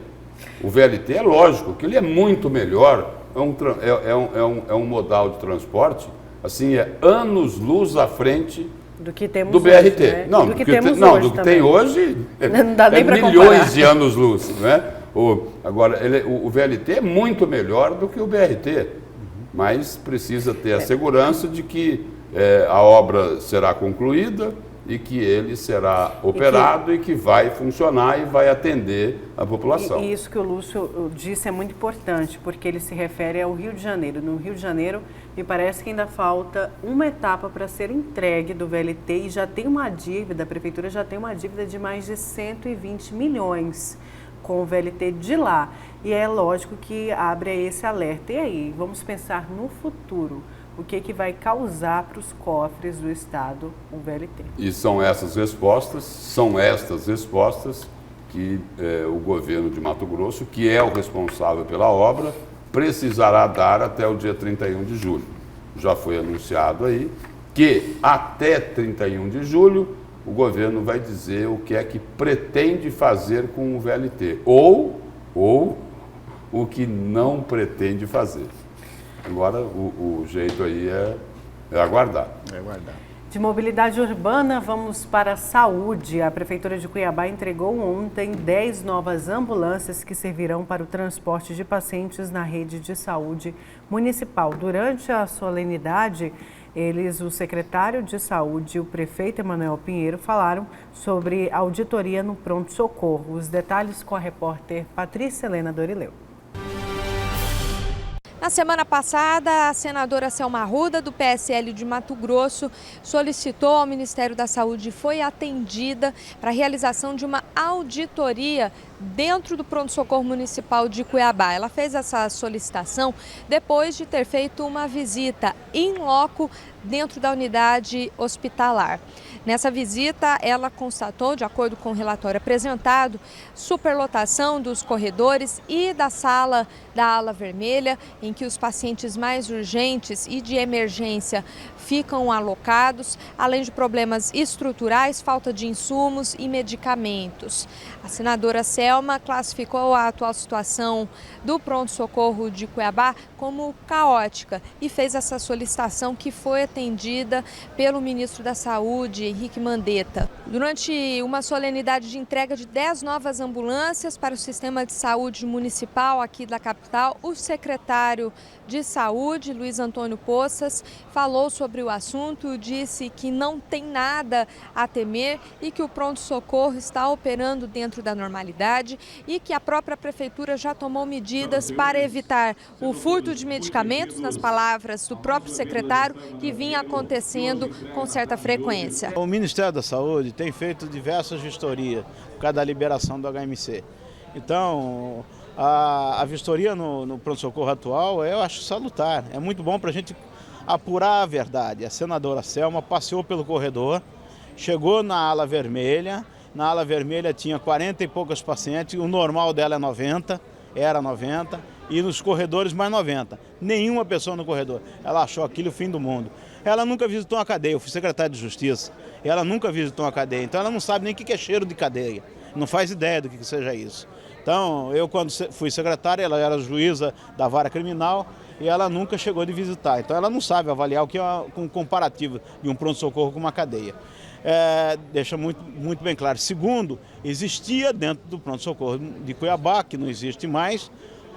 S3: O VLT é lógico que ele é muito melhor, é um modal de transporte, assim, é anos-luz à frente
S1: do que temos
S3: do BRT.
S1: Hoje, né?
S3: Não, do que tem hoje
S1: não dá nem
S3: milhões
S1: comparar.
S3: de anos-luz, né? Agora, o VLT é muito melhor do que o BRT, mas precisa ter a segurança de que a obra será concluída e que ele será operado e que vai funcionar e vai atender a população.
S1: E isso que o Lúcio disse é muito importante, porque ele se refere ao Rio de Janeiro. No Rio de Janeiro, me parece que ainda falta uma etapa para ser entregue do VLT e já tem uma dívida, a Prefeitura já tem uma dívida de mais de 120 milhões com o VLT de lá. E é lógico que abre esse alerta. E aí, vamos pensar no futuro. O que vai causar para os cofres do Estado o VLT?
S3: E são estas respostas que o governo de Mato Grosso, que é o responsável pela obra, precisará dar até o dia 31 de julho. Já foi anunciado aí que até 31 de julho o governo vai dizer o que é que pretende fazer com o VLT ou o que não pretende fazer. Agora, o jeito aí é aguardar.
S1: De mobilidade urbana, vamos para a saúde. A Prefeitura de Cuiabá entregou ontem 10 novas ambulâncias que servirão para o transporte de pacientes na rede de saúde municipal. Durante a solenidade, o secretário de saúde e o prefeito Emanuel Pinheiro falaram sobre auditoria no pronto-socorro. Os detalhes com a repórter Patrícia Helena Dorileu.
S5: Na semana passada, a senadora Selma Arruda, do PSL de Mato Grosso, solicitou ao Ministério da Saúde e foi atendida para a realização de uma auditoria dentro do pronto-socorro municipal de Cuiabá. Ela fez essa solicitação depois de ter feito uma visita in loco dentro da unidade hospitalar. Nessa visita, ela constatou, de acordo com o relatório apresentado, superlotação dos corredores e da sala da ala vermelha, em que os pacientes mais urgentes e de emergência ficam alocados, além de problemas estruturais, falta de insumos e medicamentos. A senadora Selma Selma classificou a atual situação do pronto-socorro de Cuiabá como caótica e fez essa solicitação que foi atendida pelo ministro da Saúde, Henrique Mandetta. Durante uma solenidade de entrega de 10 novas ambulâncias para o sistema de saúde municipal aqui da capital, o secretário de Saúde, Luiz Antônio Poças, falou sobre o assunto, disse que não tem nada a temer e que o pronto-socorro está operando dentro da normalidade e que a própria prefeitura já tomou medidas para evitar o furto de medicamentos, nas palavras do próprio secretário, que vinha acontecendo com certa frequência.
S6: O Ministério da Saúde tem feito diversas vistorias por causa da liberação do HMC. Então, a vistoria no pronto-socorro atual eu acho salutar. É muito bom para a gente apurar a verdade. A senadora Selma passeou pelo corredor, chegou na ala vermelha. Na ala vermelha tinha 40 e poucos pacientes, o normal dela é 90, era 90, e nos corredores mais 90. Nenhuma pessoa no corredor. Ela achou aquilo o fim do mundo. Ela nunca visitou uma cadeia, eu fui secretário de Justiça. Ela nunca visitou uma cadeia, então ela não sabe nem o que é cheiro de cadeia. Não faz ideia do que seja isso. Então, eu quando fui secretário, ela era juíza da vara criminal e ela nunca chegou de visitar. Então, ela não sabe avaliar o que é um comparativo de um pronto-socorro com uma cadeia. Deixa muito bem claro. Segundo, existia dentro do pronto-socorro de Cuiabá, que não existe mais,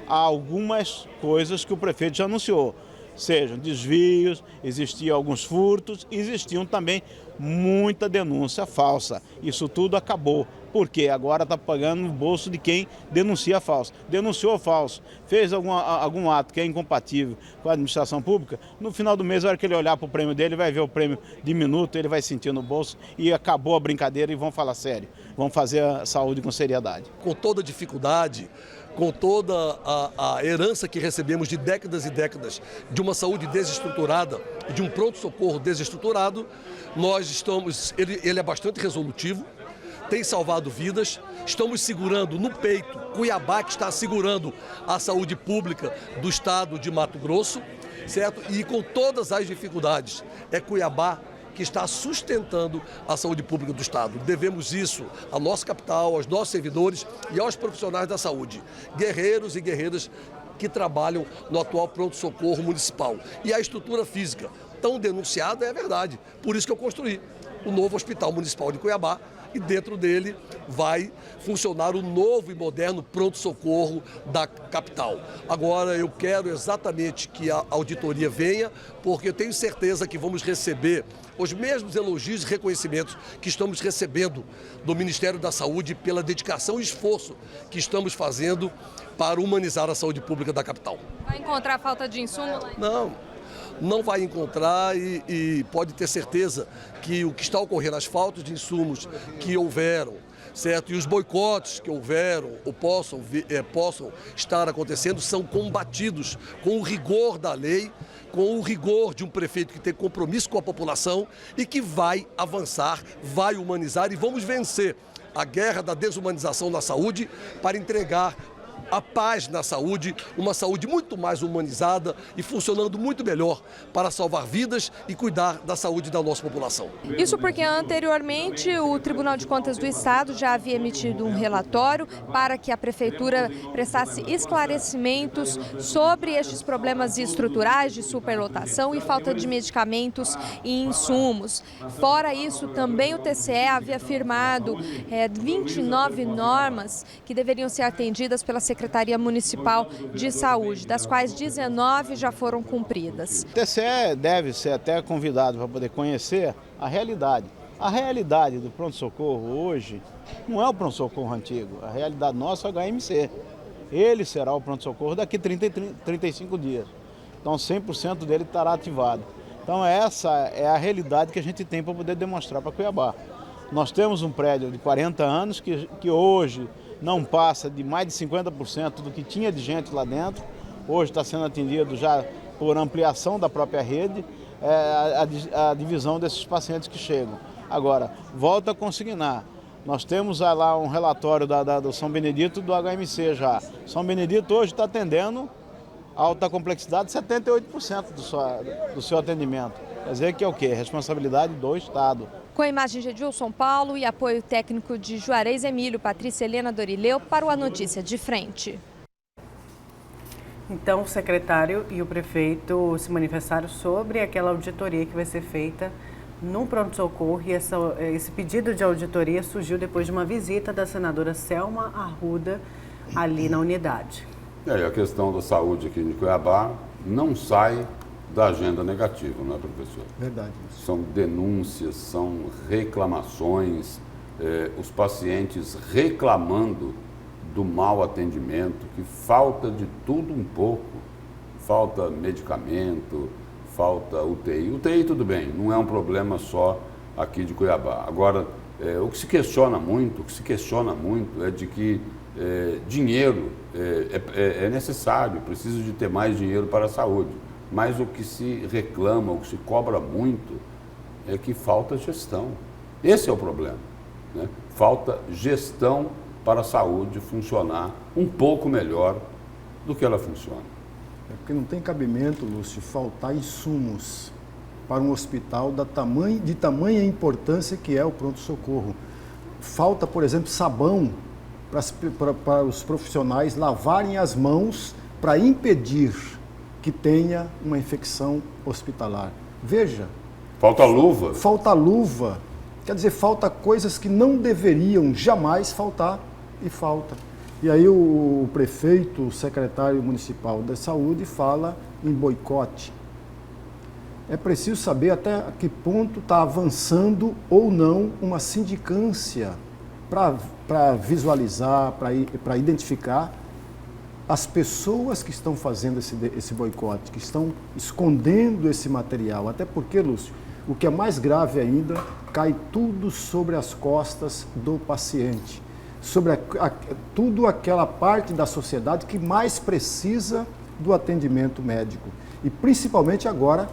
S6: algumas coisas que o prefeito já anunciou. Sejam desvios, existiam alguns furtos, existiam também muita denúncia falsa. Isso tudo acabou, porque agora está pagando no bolso de quem denuncia falso. Denunciou falso, fez algum ato que é incompatível com a administração pública, no final do mês, na hora que ele olhar para o prêmio dele, vai ver o prêmio diminuto, ele vai sentir no bolso e acabou a brincadeira e vão falar sério. Vão fazer a saúde com seriedade.
S7: Com toda dificuldade, com toda a herança que recebemos de décadas e décadas de uma saúde desestruturada, de um pronto-socorro desestruturado, ele é bastante resolutivo, tem salvado vidas, estamos segurando no peito Cuiabá, que está segurando a saúde pública do estado de Mato Grosso, certo? E com todas as dificuldades, é Cuiabá que está sustentando a saúde pública do estado. Devemos isso à nossa capital, aos nossos servidores e aos profissionais da saúde, guerreiros e guerreiras que trabalham no atual pronto-socorro municipal. E a estrutura física tão denunciada é verdade, por isso que eu construí o novo Hospital Municipal de Cuiabá, e dentro dele vai funcionar o novo e moderno pronto-socorro da capital. Agora eu quero exatamente que a auditoria venha, porque eu tenho certeza que vamos receber os mesmos elogios e reconhecimentos que estamos recebendo do Ministério da Saúde pela dedicação e esforço que estamos fazendo para humanizar a saúde pública da capital.
S5: Vai encontrar falta de insumo lá?
S7: Não vai encontrar e pode ter certeza que o que está ocorrendo, as faltas de insumos que houveram, certo? E os boicotes que houveram ou possam estar acontecendo são combatidos com o rigor da lei, com o rigor de um prefeito que tem compromisso com a população e que vai avançar, vai humanizar e vamos vencer a guerra da desumanização na saúde para entregar a paz na saúde, uma saúde muito mais humanizada e funcionando muito melhor para salvar vidas e cuidar da saúde da nossa população.
S5: Isso porque anteriormente o Tribunal de Contas do Estado já havia emitido um relatório para que a Prefeitura prestasse esclarecimentos sobre estes problemas estruturais de superlotação e falta de medicamentos e insumos. Fora isso, também o TCE havia afirmado 29 normas que deveriam ser atendidas pela Secretaria Municipal de Saúde, das quais 19 já foram cumpridas.
S6: O TCE deve ser até convidado para poder conhecer a realidade. A realidade do pronto-socorro hoje não é o pronto-socorro antigo, a realidade nossa é o HMC. Ele será o pronto-socorro daqui 35 dias. Então 100% dele estará ativado. Então essa é a realidade que a gente tem para poder demonstrar para Cuiabá. Nós temos um prédio de 40 anos que hoje não passa de mais de 50% do que tinha de gente lá dentro. Hoje está sendo atendido já por ampliação da própria rede, a divisão desses pacientes que chegam. Agora, volto a consignar, nós temos lá um relatório do São Benedito do HMC já. São Benedito hoje está atendendo alta complexidade 78% do seu atendimento. Quer dizer que é o quê? Responsabilidade do Estado.
S5: Com imagens de Edilson Paulo e apoio técnico de Juarez Emílio, Patrícia Helena Dorileu, para o A Notícia de Frente.
S1: Então, o secretário e o prefeito se manifestaram sobre aquela auditoria que vai ser feita no pronto-socorro, e esse pedido de auditoria surgiu depois de uma visita da senadora Selma Arruda ali na unidade.
S3: E aí a questão da saúde aqui em Cuiabá não sai da agenda negativa, não é, professor?
S2: Verdade.
S3: São denúncias, são reclamações, os pacientes reclamando do mau atendimento, que falta de tudo um pouco, falta medicamento, falta UTI. UTI tudo bem, não é um problema só aqui de Cuiabá. Agora, o que se questiona muito é de que dinheiro é necessário, precisa de ter mais dinheiro para a saúde. Mas o que se reclama, o que se cobra muito, é que falta gestão. Esse é o problema, né? Falta gestão para a saúde funcionar um pouco melhor do que ela funciona.
S2: É porque não tem cabimento, Lúcio, faltar insumos para um hospital de tamanha importância que é o pronto-socorro. Falta, por exemplo, sabão para os profissionais lavarem as mãos para impedir que tenha uma infecção hospitalar. Veja.
S3: Falta luva.
S2: Falta luva. Quer dizer, falta coisas que não deveriam jamais faltar e falta. E aí o prefeito, o secretário municipal da saúde fala em boicote. É preciso saber até que ponto está avançando ou não uma sindicância para visualizar, para identificar as pessoas que estão fazendo esse boicote, que estão escondendo esse material. Até porque, Lúcio, o que é mais grave ainda, cai tudo sobre as costas do paciente, sobre tudo aquela parte da sociedade que mais precisa do atendimento médico. E principalmente agora,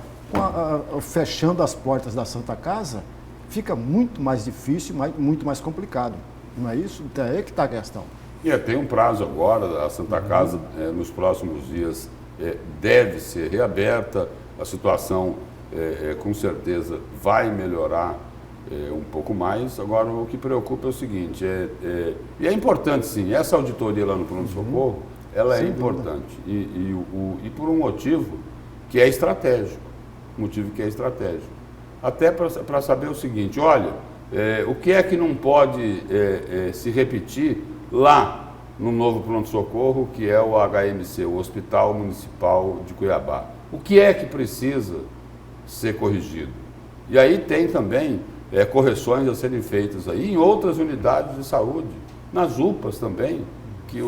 S2: fechando as portas da Santa Casa, fica muito mais difícil, muito mais complicado. Não é isso? É aí que está a questão.
S3: E tem um prazo agora, a Santa Casa, nos próximos dias, deve ser reaberta, a situação com certeza vai melhorar um pouco mais. Agora, o que preocupa é o seguinte, e é importante sim, essa auditoria lá no pronto-socorro, ela é importante, e por um motivo que é estratégico, até para saber o seguinte, olha, o que é que não pode se repetir lá no novo pronto-socorro, que é o HMC, o Hospital Municipal de Cuiabá. O que é que precisa ser corrigido? E aí tem também correções a serem feitas aí em outras unidades de saúde, nas UPAs também, que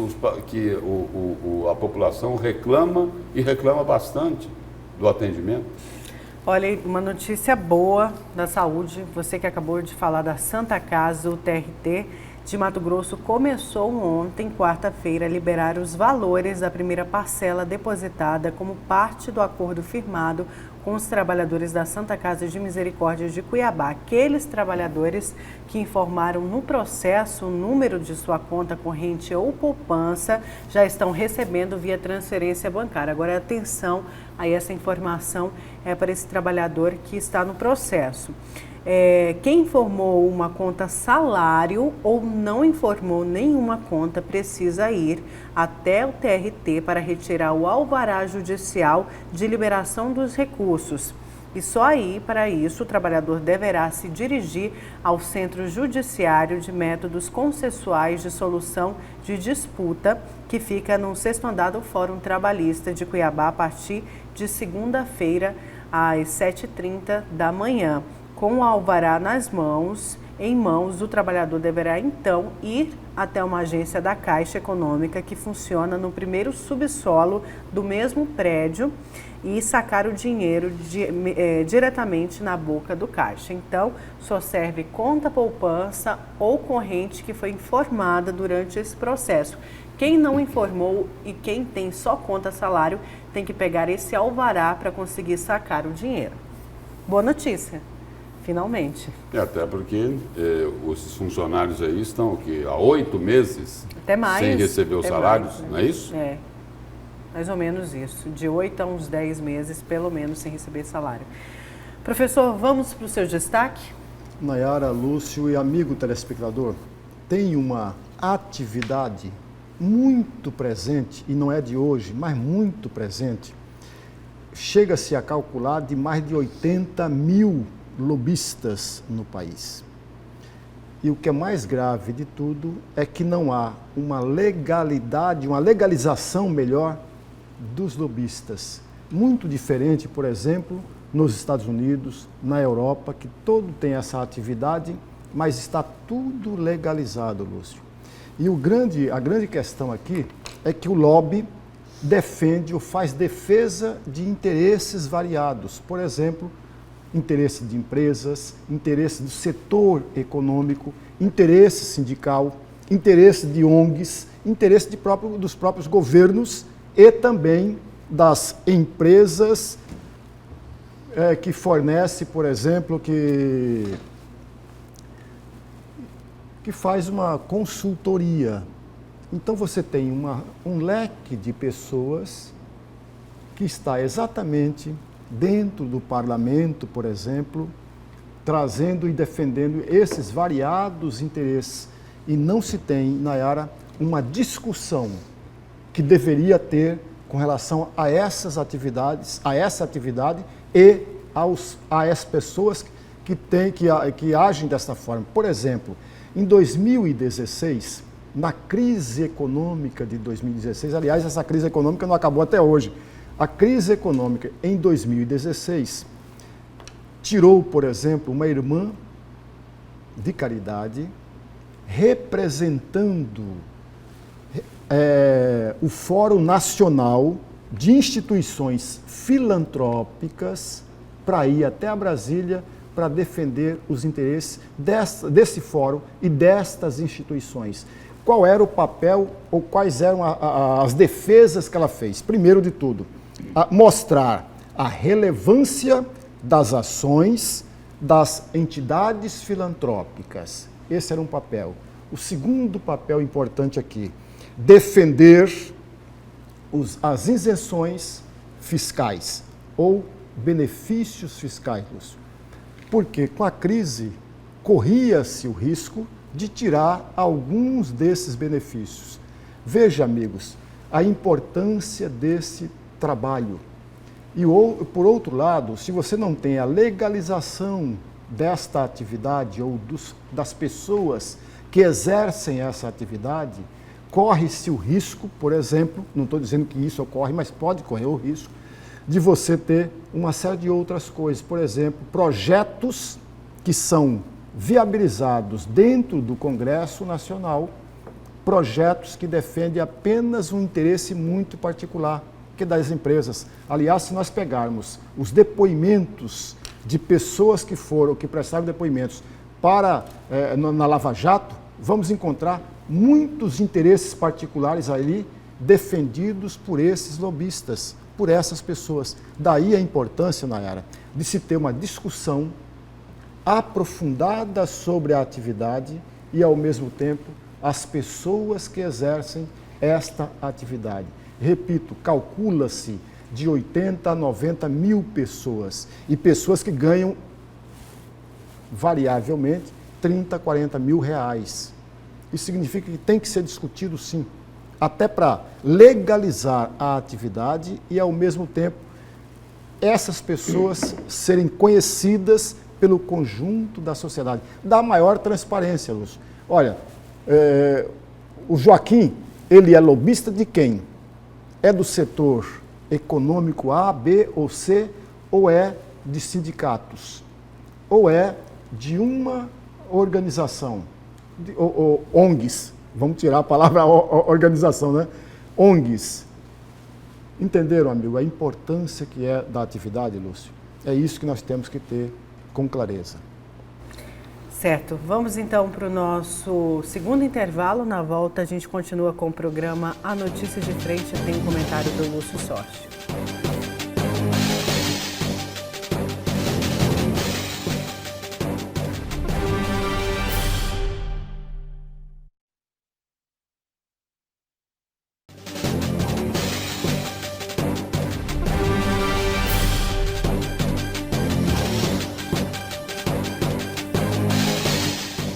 S3: a população reclama e reclama bastante do atendimento.
S1: Olha, uma notícia boa da saúde, você que acabou de falar da Santa Casa, o TRT de Mato Grosso começou ontem, quarta-feira, a liberar os valores da primeira parcela depositada como parte do acordo firmado com os trabalhadores da Santa Casa de Misericórdia de Cuiabá. Aqueles trabalhadores que informaram no processo o número de sua conta corrente ou poupança já estão recebendo via transferência bancária. Agora, atenção a essa informação para esse trabalhador que está no processo. Quem informou uma conta salário ou não informou nenhuma conta precisa ir até o TRT para retirar o alvará judicial de liberação dos recursos. E só aí, para isso, o trabalhador deverá se dirigir ao Centro Judiciário de Métodos Consensuais de Solução de Disputa, que fica no 6º andar do Fórum Trabalhista de Cuiabá, a partir de segunda-feira, às 7h30 da manhã. Com o alvará em mãos, o trabalhador deverá então ir até uma agência da Caixa Econômica que funciona no primeiro subsolo do mesmo prédio e sacar o dinheiro diretamente na boca do caixa. Então, só serve conta poupança ou corrente que foi informada durante esse processo. Quem não informou e quem tem só conta salário tem que pegar esse alvará para conseguir sacar o dinheiro. Boa notícia. Finalmente.
S3: Até porque os funcionários aí estão há 8 meses
S1: até mais,
S3: sem receber os salários, mais, né? Não é isso?
S1: Mais ou menos isso. De 8 a uns 10 meses, pelo menos, sem receber salário. Professor, vamos para o seu destaque?
S2: Nayara, Lúcio e amigo telespectador, tem uma atividade muito presente, e não é de hoje, mas muito presente. Chega-se a calcular de mais de 80 mil lobistas no país. E o que é mais grave de tudo é que não há uma legalidade, uma legalização melhor dos lobistas. Muito diferente, por exemplo, nos Estados Unidos, na Europa, que todo tem essa atividade, mas está tudo legalizado, Lúcio. E a grande questão aqui é que o lobby defende ou faz defesa de interesses variados. Por exemplo, interesse de empresas, interesse do setor econômico, interesse sindical, interesse de ONGs, interesse dos próprios governos e também das empresas que fornece, por exemplo, que faz uma consultoria. Então você tem um leque de pessoas que está exatamente dentro do parlamento, por exemplo, trazendo e defendendo esses variados interesses. E não se tem, Nayara, uma discussão que deveria ter com relação a essas atividades, a essa atividade e às pessoas que agem dessa forma. Por exemplo, em 2016, na crise econômica de 2016, aliás, essa crise econômica não acabou até hoje. A crise econômica em 2016 tirou, por exemplo, uma irmã de caridade representando o Fórum Nacional de Instituições Filantrópicas para ir até a Brasília para defender os interesses desse fórum e destas instituições. Qual era o papel ou quais eram as defesas que ela fez? Primeiro de tudo, mostrar a relevância das ações das entidades filantrópicas. Esse era um papel. O segundo papel importante aqui, defender as isenções fiscais ou benefícios fiscais. Porque com a crise corria-se o risco de tirar alguns desses benefícios. Veja, amigos, a importância desse trabalho. E por outro lado, se você não tem a legalização desta atividade ou das pessoas que exercem essa atividade, corre-se o risco, por exemplo, não estou dizendo que isso ocorre, mas pode correr o risco, de você ter uma série de outras coisas. Por exemplo, projetos que são viabilizados dentro do Congresso Nacional, projetos que defendem apenas um interesse muito particular, que é das empresas. Aliás, se nós pegarmos os depoimentos de pessoas que prestaram depoimentos na Lava Jato, vamos encontrar muitos interesses particulares ali defendidos por esses lobistas, por essas pessoas. Daí a importância, Nayara, de se ter uma discussão aprofundada sobre a atividade e, ao mesmo tempo, as pessoas que exercem esta atividade. Repito, calcula-se de 80 a 90 mil pessoas e pessoas que ganham variavelmente 30, 40 mil reais. Isso significa que tem que ser discutido, sim, até para legalizar a atividade e, ao mesmo tempo, essas pessoas serem conhecidas pelo conjunto da sociedade. Dá maior transparência, Lúcio. Olha, o Joaquim, ele é lobista de quem? É do setor econômico A, B ou C, ou é de sindicatos? Ou é de uma organização? Ou ONGs, vamos tirar a palavra organização, né? ONGs. Entenderam, amigo, a importância que é da atividade, Lúcio? É isso que nós temos que ter com clareza.
S1: Certo, vamos então para o nosso segundo intervalo. Na volta a gente continua com o programa A Notícia de Frente. Tem um comentário do Lúcio Sorte.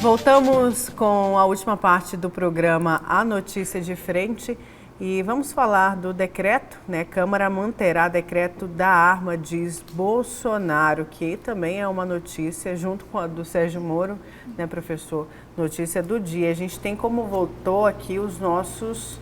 S1: Voltamos com a última parte do programa A Notícia de Frente e vamos falar do decreto, né? Câmara manterá decreto da arma, diz Bolsonaro, que também é uma notícia junto com a do Sérgio Moro, né, professor? Notícia do dia. A gente tem como voltou aqui os nossos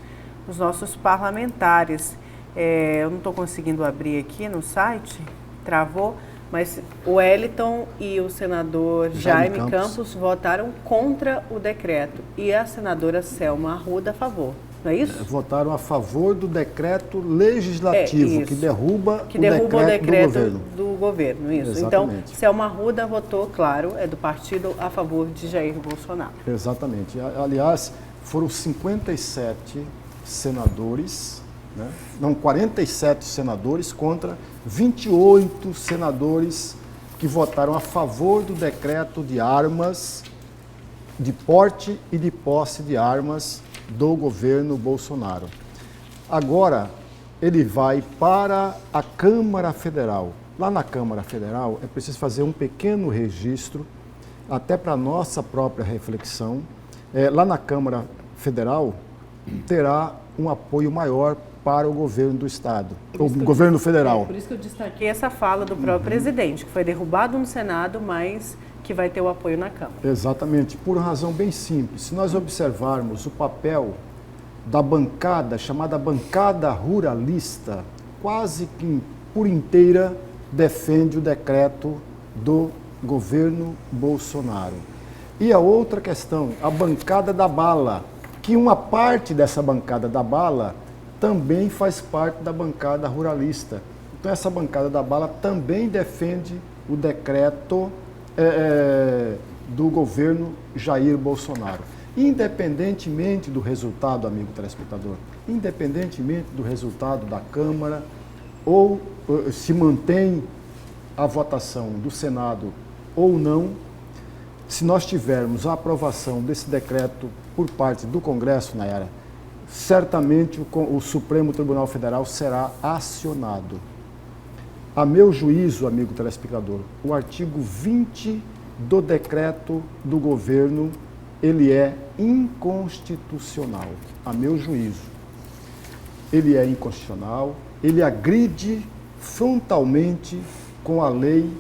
S1: parlamentares. Eu não estou conseguindo abrir aqui no site, travou. Mas o Wellington e o senador Jaime Campos votaram contra o decreto e a senadora Selma Arruda a favor, não é isso?
S2: Votaram a favor do decreto legislativo que derruba o decreto
S1: do governo. Isso.
S2: Exatamente.
S1: Então, Selma Arruda votou, claro, é do partido a favor de Jair Bolsonaro.
S2: Exatamente. Aliás, foram 57 senadores, né? Não, 47 senadores contra 28 senadores que votaram a favor do decreto de armas, de porte e de posse de armas do governo Bolsonaro. Agora, ele vai para a Câmara Federal. Lá na Câmara Federal, é preciso fazer um pequeno registro, até para a nossa própria reflexão. Lá na Câmara Federal, terá um apoio maior para o governo do Estado, o governo federal.
S1: Por isso que eu destaquei essa fala do próprio presidente, que foi derrubado no Senado, mas que vai ter o apoio na Câmara.
S2: Exatamente, por razão bem simples. Se nós observarmos o papel da bancada, chamada bancada ruralista, quase que por inteira defende o decreto do governo Bolsonaro. E a outra questão, a bancada da bala, que uma parte dessa bancada da bala também faz parte da bancada ruralista. Então, essa bancada da bala também defende o decreto do governo Jair Bolsonaro. Independentemente do resultado, amigo telespectador, independentemente do resultado da Câmara, ou se mantém a votação do Senado ou não, se nós tivermos a aprovação desse decreto por parte do Congresso, Nayara, certamente o Supremo Tribunal Federal será acionado. A meu juízo, amigo telespectador, o artigo 20 do decreto do governo, ele é inconstitucional. A meu juízo, ele é inconstitucional, ele agride frontalmente com a lei,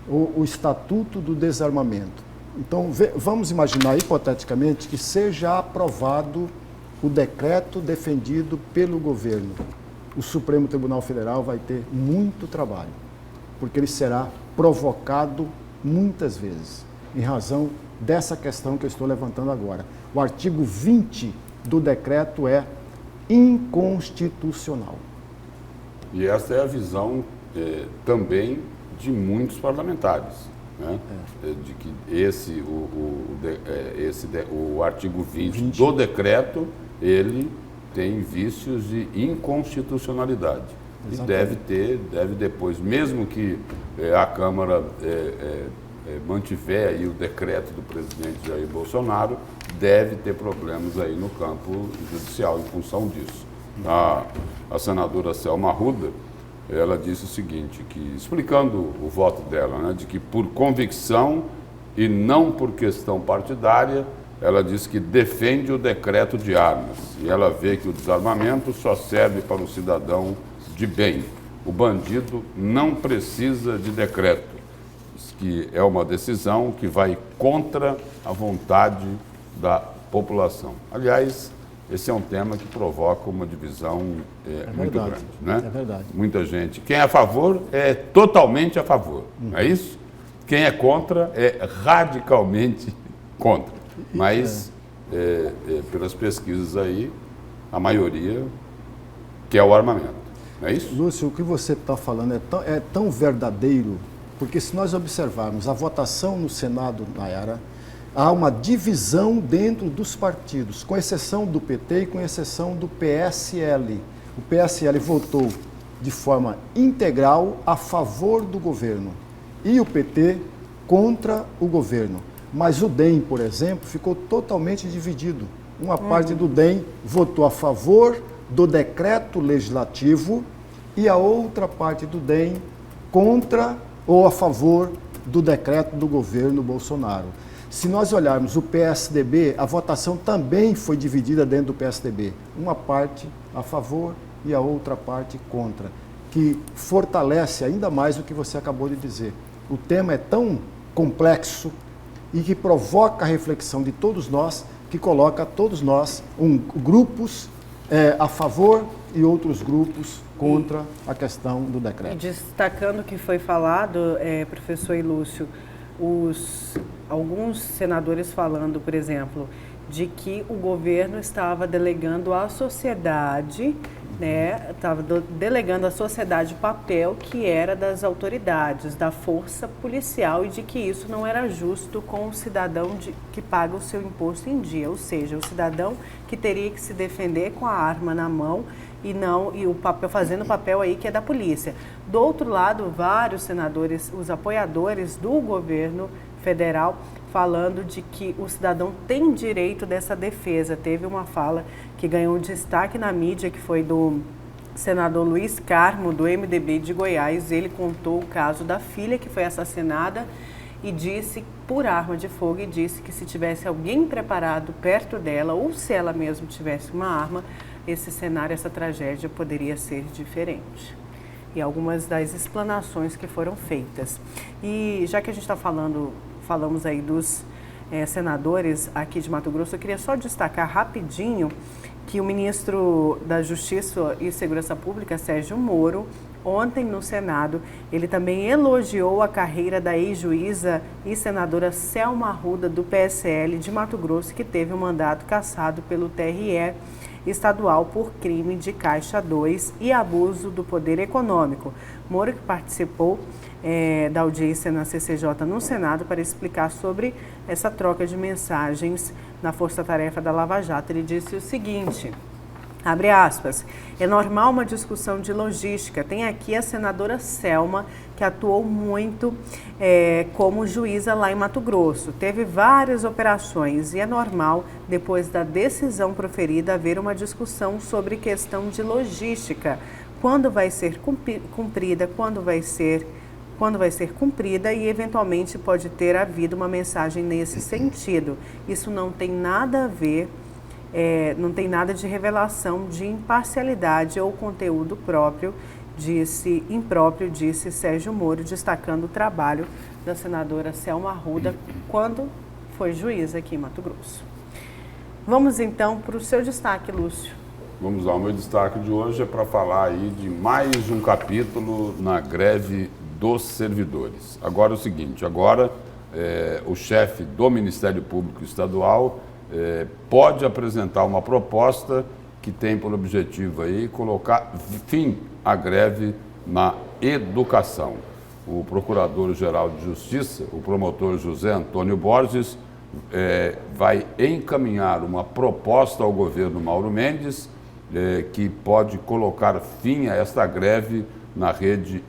S2: o Estatuto do Desarmamento. Então, vamos imaginar hipoteticamente que seja aprovado o decreto defendido pelo governo. O Supremo Tribunal Federal vai ter muito trabalho, porque ele será provocado muitas vezes, em razão dessa questão que eu estou levantando agora. O artigo 20 do decreto é inconstitucional.
S3: E essa é a visão também de muitos parlamentares, né? De que o artigo 20 do decreto, ele tem vícios de inconstitucionalidade. Exatamente. E deve depois, mesmo que a Câmara mantiver aí o decreto do presidente Jair Bolsonaro, deve ter problemas aí no campo judicial em função disso. A senadora Selma Arruda, ela disse o seguinte, que, explicando o voto dela, né, de que por convicção e não por questão partidária, ela diz que defende o decreto de armas e ela vê que o desarmamento só serve para o cidadão de bem. O bandido não precisa de decreto, diz que é uma decisão que vai contra a vontade da população. Aliás, esse é um tema que provoca uma divisão muito grande, né?
S2: É verdade.
S3: Muita gente. Quem é a favor é totalmente a favor, não é isso? Quem é contra é radicalmente contra. Mas, pelas pesquisas aí, a maioria quer o armamento, não é isso?
S2: Lúcio, o que você está falando é tão verdadeiro, porque se nós observarmos a votação no Senado, Nayara, há uma divisão dentro dos partidos, com exceção do PT e com exceção do PSL. O PSL votou de forma integral a favor do governo e o PT contra o governo. Mas o DEM, por exemplo, ficou totalmente dividido. Uma parte do DEM votou a favor do decreto legislativo e a outra parte do DEM contra ou a favor do decreto do governo Bolsonaro. Se nós olharmos o PSDB, a votação também foi dividida dentro do PSDB. Uma parte a favor e a outra parte contra, que fortalece ainda mais o que você acabou de dizer. O tema é tão complexo e que provoca a reflexão de todos nós, que coloca todos nós, grupos a favor e outros grupos contra a questão do decreto.
S1: Destacando o que foi falado, professor Ilúcio, alguns senadores falando, por exemplo, de que o governo estava delegando à sociedade, estava delegando à sociedade o papel que era das autoridades, da força policial, e de que isso não era justo com o cidadão que paga o seu imposto em dia, ou seja, o cidadão que teria que se defender com a arma na mão e o papel, fazendo o papel aí que é da polícia. Do outro lado, vários senadores, os apoiadores do governo federal, falando de que o cidadão tem direito dessa defesa. Teve uma fala que ganhou destaque na mídia, que foi do senador Luiz Carmo, do MDB de Goiás. Ele contou o caso da filha que foi assassinada e disse, por arma de fogo, e disse que se tivesse alguém preparado perto dela, ou se ela mesma tivesse uma arma, esse cenário, essa tragédia poderia ser diferente. E algumas das explanações que foram feitas. E já que a gente está falamos aí dos senadores aqui de Mato Grosso, eu queria só destacar rapidinho que o ministro da Justiça e Segurança Pública, Sérgio Moro, ontem no Senado, ele também elogiou a carreira da ex-juíza e senadora Selma Arruda, do PSL de Mato Grosso, que teve o mandato cassado pelo TRE estadual por crime de Caixa 2 e abuso do poder econômico. Moro, que participou da audiência na CCJ no Senado para explicar sobre essa troca de mensagens na força-tarefa da Lava Jato. Ele disse o seguinte, abre aspas, é normal uma discussão de logística. Tem aqui a senadora Selma, que atuou muito como juíza lá em Mato Grosso. Teve várias operações e é normal, depois da decisão proferida, haver uma discussão sobre questão de logística. Quando vai ser cumprida, quando vai ser cumprida e, eventualmente, pode ter havido uma mensagem nesse sentido. Isso não tem nada a ver, não tem nada de revelação de imparcialidade ou conteúdo impróprio, disse Sérgio Moro, destacando o trabalho da senadora Selma Arruda quando foi juíza aqui em Mato Grosso. Vamos, então, para o seu destaque, Lúcio.
S3: Vamos lá, o meu destaque de hoje é para falar aí de mais um capítulo na greve dos servidores. Agora é o seguinte, o chefe do Ministério Público Estadual pode apresentar uma proposta que tem por objetivo aí colocar fim à greve na educação. O Procurador-Geral de Justiça, o promotor José Antônio Borges, vai encaminhar uma proposta ao governo Mauro Mendes que pode colocar fim a esta greve na rede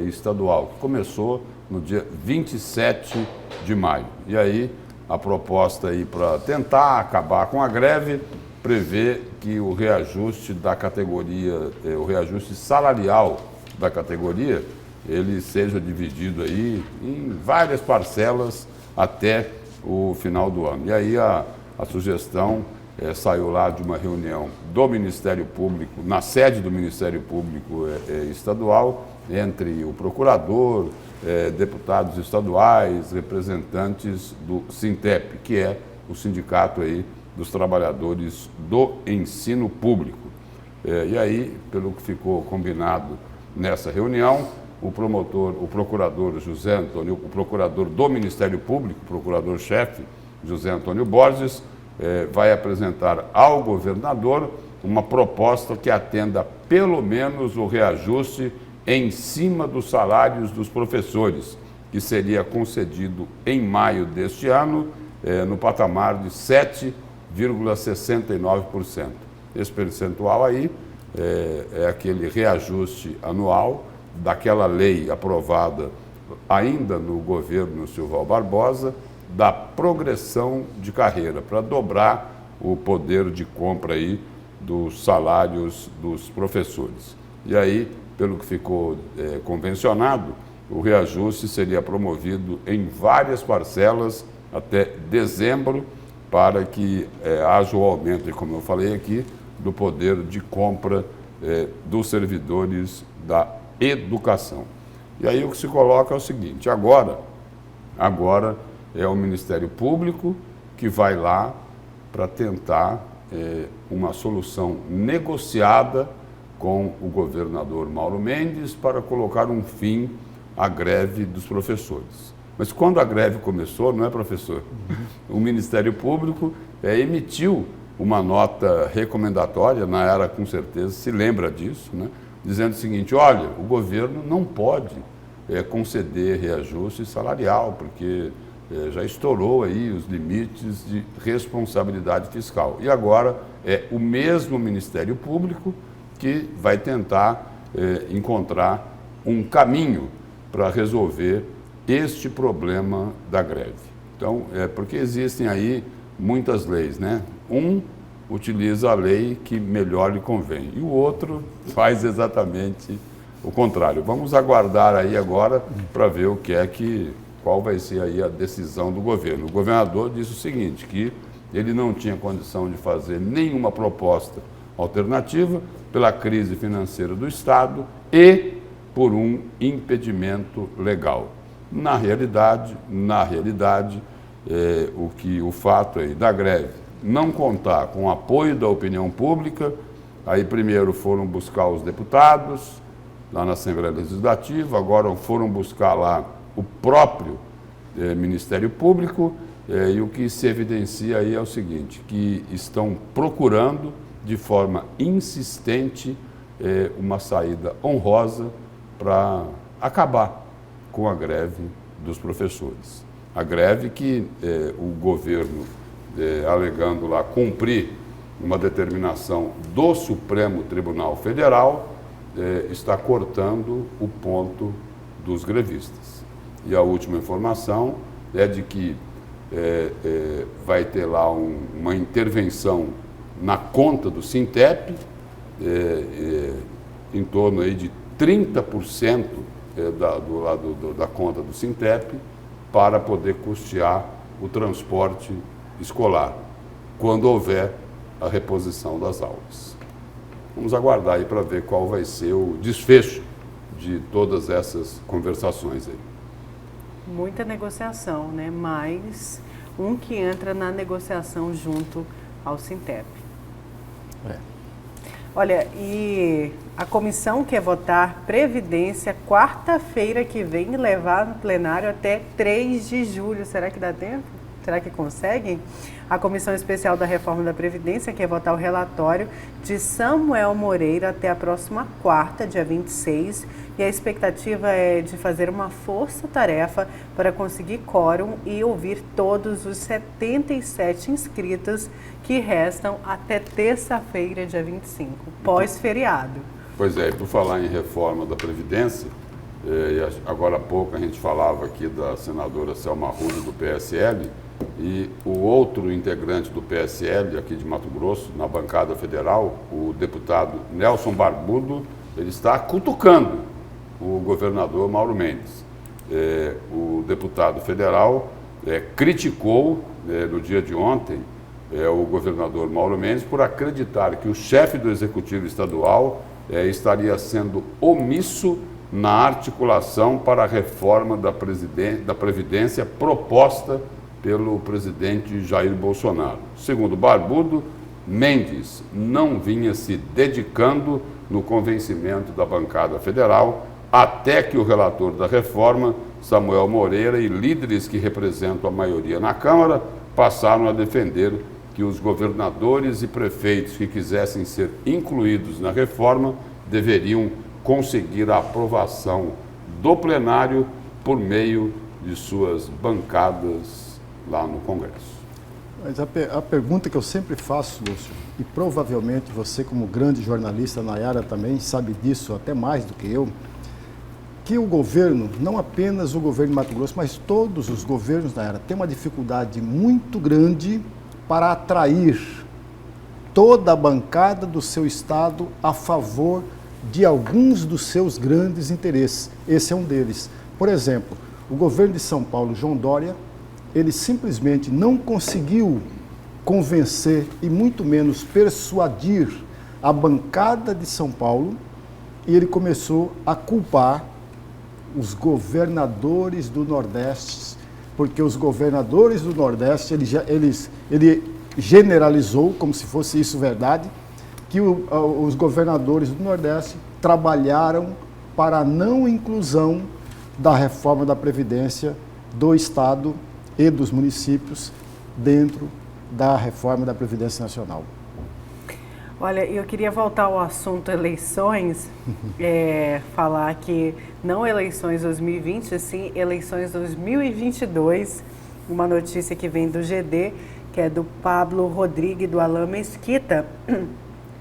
S3: estadual, que começou no dia 27 de maio. E aí, a proposta aí para tentar acabar com a greve prevê que o reajuste da categoria, o reajuste salarial da categoria, ele seja dividido aí em várias parcelas até o final do ano. E aí a sugestão saiu lá de uma reunião do Ministério Público, na sede do Ministério Público Estadual, entre o procurador, deputados estaduais, representantes do Sintep, que é o sindicato aí dos trabalhadores do ensino público. E aí, pelo que ficou combinado nessa reunião, o procurador do Ministério Público, procurador-chefe José Antônio Borges, vai apresentar ao governador uma proposta que atenda pelo menos o reajuste em cima dos salários dos professores, que seria concedido em maio deste ano, no patamar de 7,69%. Esse percentual aí é aquele reajuste anual daquela lei aprovada ainda no governo Silval Barbosa, da progressão de carreira, para dobrar o poder de compra aí dos salários dos professores. E aí, pelo que ficou convencionado, o reajuste seria promovido em várias parcelas até dezembro, para que haja o aumento, como eu falei aqui, do poder de compra dos servidores da educação. E aí o que se coloca é o seguinte: agora é o Ministério Público que vai lá para tentar uma solução negociada com o governador Mauro Mendes para colocar um fim à greve dos professores. Mas quando a greve começou, não é, professor? O Ministério Público emitiu uma nota recomendatória, na era com certeza se lembra disso, né? Dizendo o seguinte: olha, o governo não pode conceder reajuste salarial, porque já estourou aí os limites de responsabilidade fiscal. E agora é o mesmo Ministério Público que vai tentar encontrar um caminho para resolver este problema da greve. Então, porque existem aí muitas leis, né? Um utiliza a lei que melhor lhe convém e o outro faz exatamente o contrário. Vamos aguardar aí agora para ver qual vai ser aí a decisão do governo. O governador disse o seguinte, que ele não tinha condição de fazer nenhuma proposta alternativa pela crise financeira do Estado e por um impedimento legal. Na realidade, o fato aí da greve não contar com o apoio da opinião pública, aí primeiro foram buscar os deputados lá na Assembleia Legislativa, agora foram buscar lá o próprio Ministério Público, e o que se evidencia aí é o seguinte, que estão procurando de forma insistente uma saída honrosa para acabar com a greve dos professores. A greve que o governo, alegando lá cumprir uma determinação do Supremo Tribunal Federal, está cortando o ponto dos grevistas. E a última informação é de que vai ter lá uma intervenção na conta do Sintep, em torno aí de 30% do lado da conta do Sintep, para poder custear o transporte escolar, quando houver a reposição das aulas. Vamos aguardar aí para ver qual vai ser o desfecho de todas essas conversações aí.
S1: Muita negociação, né? Mas um que entra na negociação junto ao Sintep. Olha, e a comissão quer votar Previdência quarta-feira que vem e levar no plenário até 3 de julho. Será que dá tempo? Será que conseguem? A Comissão Especial da Reforma da Previdência quer votar o relatório de Samuel Moreira até a próxima quarta, dia 26, e a expectativa é de fazer uma força-tarefa para conseguir quórum e ouvir todos os 77 inscritos que restam até terça-feira, dia 25, pós-feriado.
S3: Pois é, e por falar em reforma da Previdência, agora há pouco a gente falava aqui da senadora Selma Arruda, do PSL, e o outro integrante do PSL aqui de Mato Grosso, na bancada federal, o deputado Nelson Barbudo, ele está cutucando o governador Mauro Mendes. O deputado federal criticou no dia de ontem o governador Mauro Mendes por acreditar que o chefe do Executivo Estadual estaria sendo omisso na articulação para a reforma da Previdência proposta pelo presidente Jair Bolsonaro. Segundo Barbudo, Mendes não vinha se dedicando no convencimento da bancada federal, até que o relator da reforma, Samuel Moreira, e líderes que representam a maioria na Câmara passaram a defender que os governadores e prefeitos que quisessem ser incluídos na reforma deveriam conseguir a aprovação do plenário por meio de suas bancadas lá no Congresso.
S2: Mas a pergunta que eu sempre faço, Lúcio, e provavelmente você como grande jornalista, Nayara, também sabe disso até mais do que eu, que o governo, não apenas o governo de Mato Grosso, mas todos os governos, Nayara, tem uma dificuldade muito grande para atrair toda a bancada do seu estado a favor de alguns dos seus grandes interesses. Esse é um deles. Por exemplo, o governo de São Paulo, João Dória, ele simplesmente não conseguiu convencer e muito menos persuadir a bancada de São Paulo, e ele começou a culpar os governadores do Nordeste, porque os governadores do Nordeste, ele generalizou, como se fosse isso verdade, que os governadores do Nordeste trabalharam para a não inclusão da reforma da Previdência do Estado e dos municípios dentro da reforma da Previdência Nacional.
S1: Olha, eu queria voltar ao assunto eleições, falar que não eleições 2020, sim eleições 2022, uma notícia que vem do GD, que é do Pablo Rodrigues do Alain Mesquita.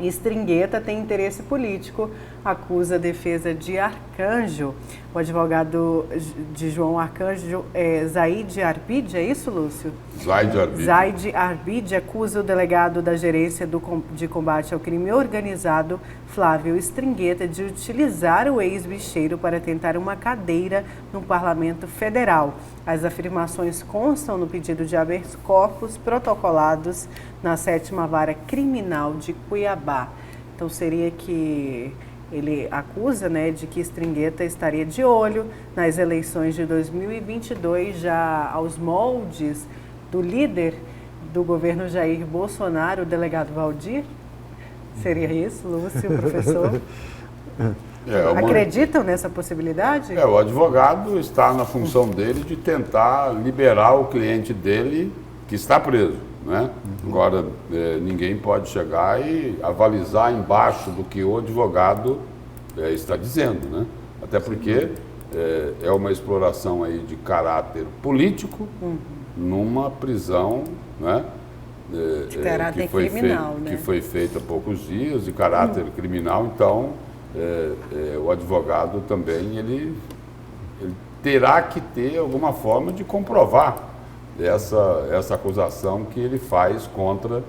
S1: Stringheta tem interesse político, acusa a defesa de Arcanjo. O advogado de João Arcanjo, Zaid Arbide, é isso, Lúcio? Zaid Arbide acusa o delegado da Gerência de Combate ao Crime Organizado, Flávio Stringheta, de utilizar o ex-bicheiro para tentar uma cadeira no Parlamento Federal. As afirmações constam no pedido de habeas corpus protocolados na 7ª Vara Criminal de Cuiabá. Então seria que ele acusa, né, de que Stringheta estaria de olho nas eleições de 2022, já aos moldes do líder do governo Jair Bolsonaro, o delegado Valdir? Seria isso, Lúcio, professor? Acreditam nessa possibilidade?
S3: O advogado está na função dele de tentar liberar o cliente dele que está preso, né? Agora, ninguém pode chegar e avalizar embaixo do que o advogado está dizendo, né? Até porque é uma exploração aí de caráter político numa prisão, né?
S1: De caráter criminal, né?
S3: Que foi feita há poucos dias, de caráter criminal. Então, o advogado também ele terá que ter alguma forma de comprovar essa acusação que ele faz contra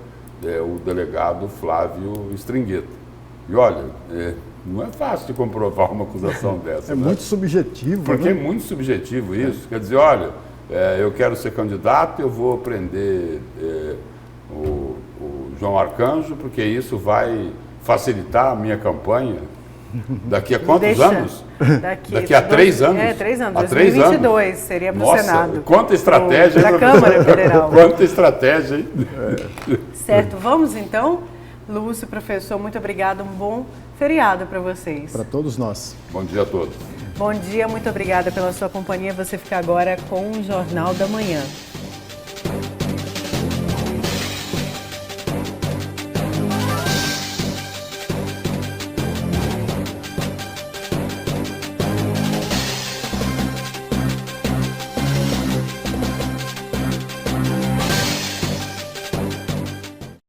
S3: o delegado Flávio Stringheta. E olha, não é fácil de comprovar uma acusação dessa.
S2: Né? Muito subjetivo.
S3: Porque
S2: né?
S3: É muito subjetivo isso. Quer dizer, olha, eu quero ser candidato, eu vou prender o João Arcanjo, porque isso vai facilitar a minha campanha. Daqui a quantos anos? Daqui a 3 anos.
S1: 3 anos. 2022 seria para o Senado.
S3: Quanta estratégia.
S1: Da Câmara Federal.
S3: Quanta estratégia, hein?
S1: Certo, vamos então. Lúcio, professor, muito obrigado. Um bom feriado para vocês.
S2: Para todos nós.
S3: Bom dia a todos.
S1: Bom dia, muito obrigada pela sua companhia. Você fica agora com o Jornal da Manhã.